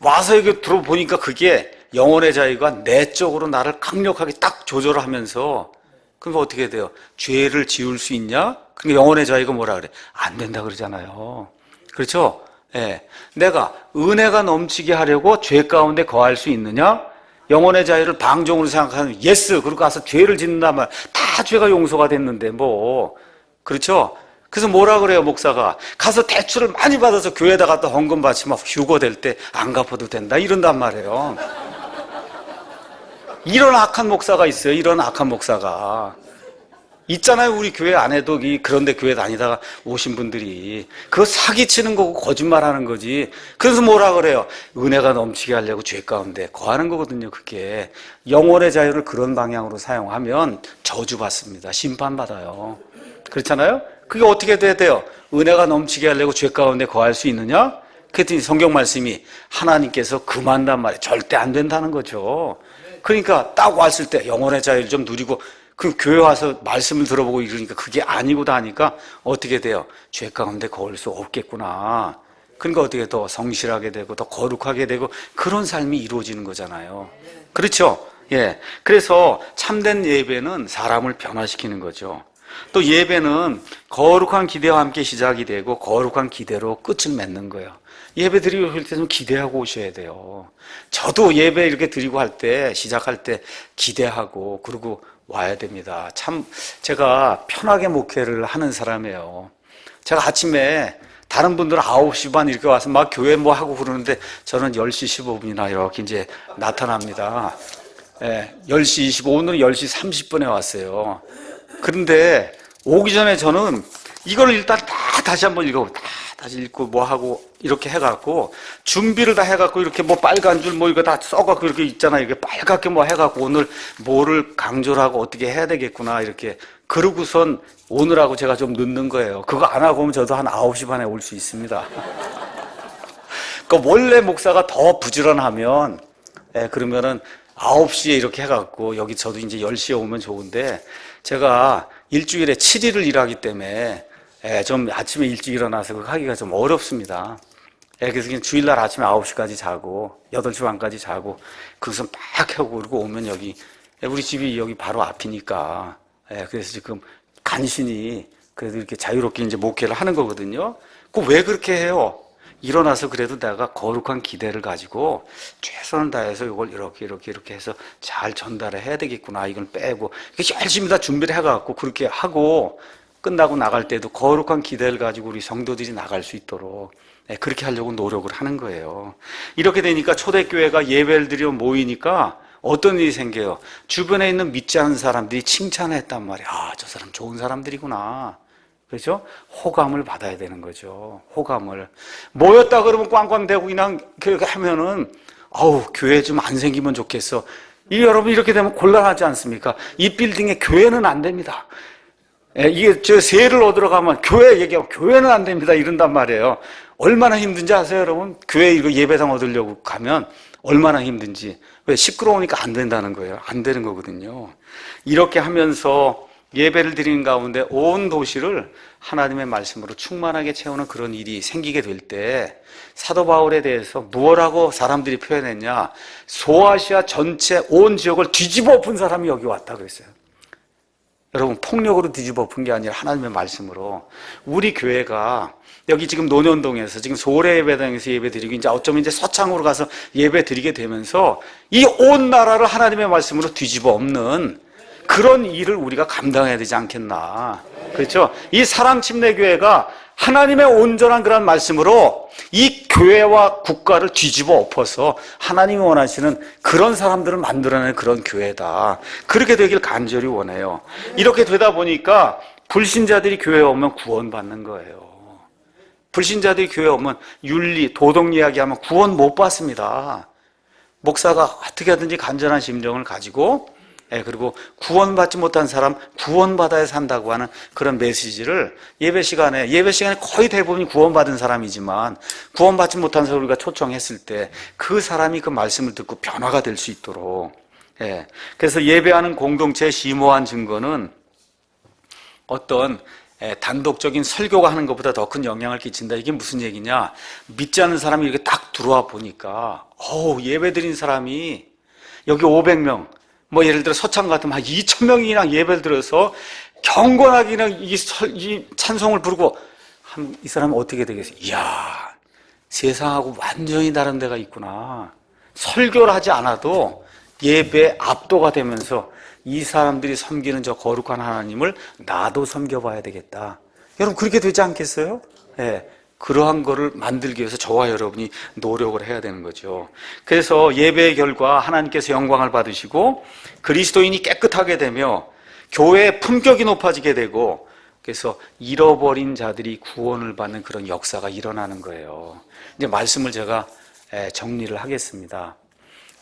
Speaker 1: 와서 여기 들어보니까 그게 영혼의 자유가 내적으로 나를 강력하게 딱 조절하면서 그러면 어떻게 돼요? 죄를 지울 수 있냐? 그러니까 영혼의 자유가 뭐라 그래? 안 된다 그러잖아요. 그렇죠? 예. 내가 은혜가 넘치게 하려고 죄 가운데 거할 수 있느냐? 영혼의 자유를 방종으로 생각하면 예스. 그리고 가서 죄를 짓는단 말. 다 죄가 용서가 됐는데 뭐. 그렇죠? 그래서 뭐라 그래요, 목사가? 가서 대출을 많이 받아서 교회에다 갖다 헌금 바치면 휴거 될 때 안 갚아도 된다. 이런단 말이에요. 이런 악한 목사가 있어요. 이런 악한 목사가. 있잖아요. 우리 교회 안에도 그런데 교회 다니다가 오신 분들이 그거 사기치는 거고 거짓말하는 거지. 그래서 뭐라 그래요? 은혜가 넘치게 하려고 죄 가운데 거하는 거거든요. 그게 영혼의 자유를 그런 방향으로 사용하면 저주받습니다. 심판받아요. 그렇잖아요? 그게 어떻게 돼야 돼요? 은혜가 넘치게 하려고 죄 가운데 거할 수 있느냐? 그랬더니 성경 말씀이 하나님께서 금한단 말이에요. 절대 안 된다는 거죠. 그러니까 딱 왔을 때 영혼의 자유를 좀 누리고 그 교회 와서 말씀을 들어보고 이러니까 그게 아니고다 하니까 어떻게 돼요? 죄 가운데 거울 수 없겠구나. 그러니까 어떻게 더 성실하게 되고 더 거룩하게 되고 그런 삶이 이루어지는 거잖아요. 그렇죠? 예. 그래서 참된 예배는 사람을 변화시키는 거죠. 또 예배는 거룩한 기대와 함께 시작이 되고 거룩한 기대로 끝을 맺는 거예요. 예배 드리고 할 때 좀 기대하고 오셔야 돼요. 저도 예배 이렇게 드리고 할 때 시작할 때 기대하고 그리고 와야 됩니다. 참 제가 편하게 목회를 하는 사람이에요. 제가 아침에 다른 분들은 9시 반 이렇게 와서 막 교회 뭐 하고 그러는데 저는 10시 15분이나 이렇게 이제 나타납니다. 10시 25분, 오늘은 10시 30분에 왔어요. 그런데 오기 전에 저는 이걸 일단 다 다시 한번 다시 읽고 뭐 하고 이렇게 해갖고 준비를 다 해갖고 이렇게 뭐 빨간 줄 뭐 이거 다 써갖고 이렇게 있잖아요. 이렇게 빨갛게 뭐 해갖고 오늘 뭐를 강조를 하고 어떻게 해야 되겠구나 이렇게 그러고선 오늘하고 제가 좀 늦는 거예요. 그거 안 하고 오면 저도 한 9시 반에 올 수 있습니다. 그러니까 원래 목사가 더 부지런하면 그러면은 9시에 이렇게 해갖고 여기 저도 이제 10시에 오면 좋은데 제가 일주일에 7일을 일하기 때문에 좀 아침에 일찍 일어나서 그거 하기가 좀 어렵습니다. 그래서 그냥 주일날 아침에 9시까지 자고 8시 반까지 자고 그것은 막 하고 그러고 오면 여기 우리 집이 여기 바로 앞이니까 그래서 지금 간신히 그래도 이렇게 자유롭게 이제 목회를 하는 거거든요. 그 왜 그렇게 해요? 일어나서 그래도 내가 거룩한 기대를 가지고 최선을 다해서 이걸 이렇게 해서 잘 전달을 해야 되겠구나. 이걸 빼고 열심히 다 준비를 해갖고 그렇게 하고 끝나고 나갈 때도 거룩한 기대를 가지고 우리 성도들이 나갈 수 있도록 그렇게 하려고 노력을 하는 거예요. 이렇게 되니까 초대교회가 예배를 드리러 모이니까 어떤 일이 생겨요? 주변에 있는 믿지 않는 사람들이 칭찬했단 말이에요. 아, 저 사람 좋은 사람들이구나. 그렇죠? 호감을 받아야 되는 거죠. 호감을. 모였다 그러면 꽝꽝대고 그냥 그렇게 하면은 아우, 교회 좀 안 생기면 좋겠어. 여러분 이렇게 되면 곤란하지 않습니까? 이 빌딩에 교회는 안 됩니다. 이게 저 세를 얻으러 가면 교회 얘기하고 교회는 안 됩니다. 이런단 말이에요. 얼마나 힘든지 아세요, 여러분? 교회 이거 예배당 얻으려고 가면 얼마나 힘든지. 왜? 시끄러우니까 안 된다는 거예요. 안 되는 거거든요. 이렇게 하면서 예배를 드리는 가운데 온 도시를 하나님의 말씀으로 충만하게 채우는 그런 일이 생기게 될 때 사도 바울에 대해서 무엇라고 사람들이 표현했냐? 소아시아 전체 온 지역을 뒤집어 엎은 사람이 여기 왔다 그랬어요. 여러분, 폭력으로 뒤집어 엎은 게 아니라 하나님의 말씀으로. 우리 교회가 여기 지금 논현동에서 지금 소래 예배당에서 예배 드리고 이제 어쩌면 이제 서창으로 가서 예배 드리게 되면서 이 온 나라를 하나님의 말씀으로 뒤집어 엎는 그런 일을 우리가 감당해야 되지 않겠나. 그렇죠? 이 사랑침례교회가 하나님의 온전한 그런 말씀으로 이 교회와 국가를 뒤집어 엎어서 하나님이 원하시는 그런 사람들을 만들어내는 그런 교회다. 그렇게 되길 간절히 원해요. 이렇게 되다 보니까 불신자들이 교회에 오면 구원받는 거예요. 불신자들이 교회에 오면 윤리, 도덕 이야기하면 구원 못 받습니다. 목사가 어떻게 하든지 간절한 심정을 가지고 그리고 구원받지 못한 사람 구원받아야 산다고 하는 그런 메시지를 예배 시간에 거의 대부분이 구원받은 사람이지만 구원받지 못한 사람 우리가 초청했을 때 그 사람이 그 말씀을 듣고 변화가 될 수 있도록. 그래서 예배하는 공동체의 심오한 증거는 어떤 단독적인 설교가 하는 것보다 더 큰 영향을 끼친다. 이게 무슨 얘기냐? 믿지 않는 사람이 이렇게 딱 들어와 보니까 예배 드린 사람이 여기 500명 뭐 예를 들어 서창 같으면 한 2,000명이나 예배를 들어서 경건하게 그냥 이 찬송을 부르고 이 사람은 어떻게 되겠어요? 이야, 세상하고 완전히 다른 데가 있구나. 설교를 하지 않아도 예배 압도가 되면서 이 사람들이 섬기는 저 거룩한 하나님을 나도 섬겨봐야 되겠다. 여러분 그렇게 되지 않겠어요? 그러한 거를 만들기 위해서 저와 여러분이 노력을 해야 되는 거죠. 그래서 예배의 결과 하나님께서 영광을 받으시고 그리스도인이 깨끗하게 되며 교회의 품격이 높아지게 되고 그래서 잃어버린 자들이 구원을 받는 그런 역사가 일어나는 거예요. 이제 말씀을 제가 정리를 하겠습니다.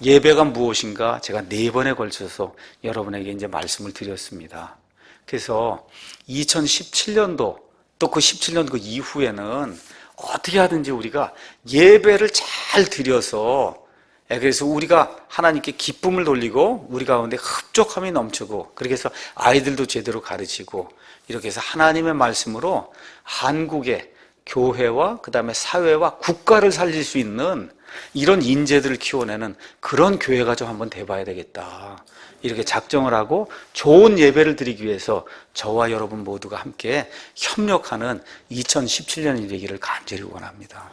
Speaker 1: 예배가 무엇인가 제가 4번에 걸쳐서 여러분에게 이제 말씀을 드렸습니다. 그래서 2017년도 또 그 17년 그 이후에는 어떻게 하든지 우리가 예배를 잘 드려서 그래서 우리가 하나님께 기쁨을 돌리고 우리 가운데 흡족함이 넘치고 그렇게 해서 아이들도 제대로 가르치고 이렇게 해서 하나님의 말씀으로 한국의 교회와 그 다음에 사회와 국가를 살릴 수 있는 이런 인재들을 키워내는 그런 교회가 좀 한번 돼봐야 되겠다. 이렇게 작정을 하고 좋은 예배를 드리기 위해서 저와 여러분 모두가 함께 협력하는 2017년이 되기를 간절히 원합니다.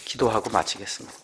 Speaker 1: 기도하고 마치겠습니다.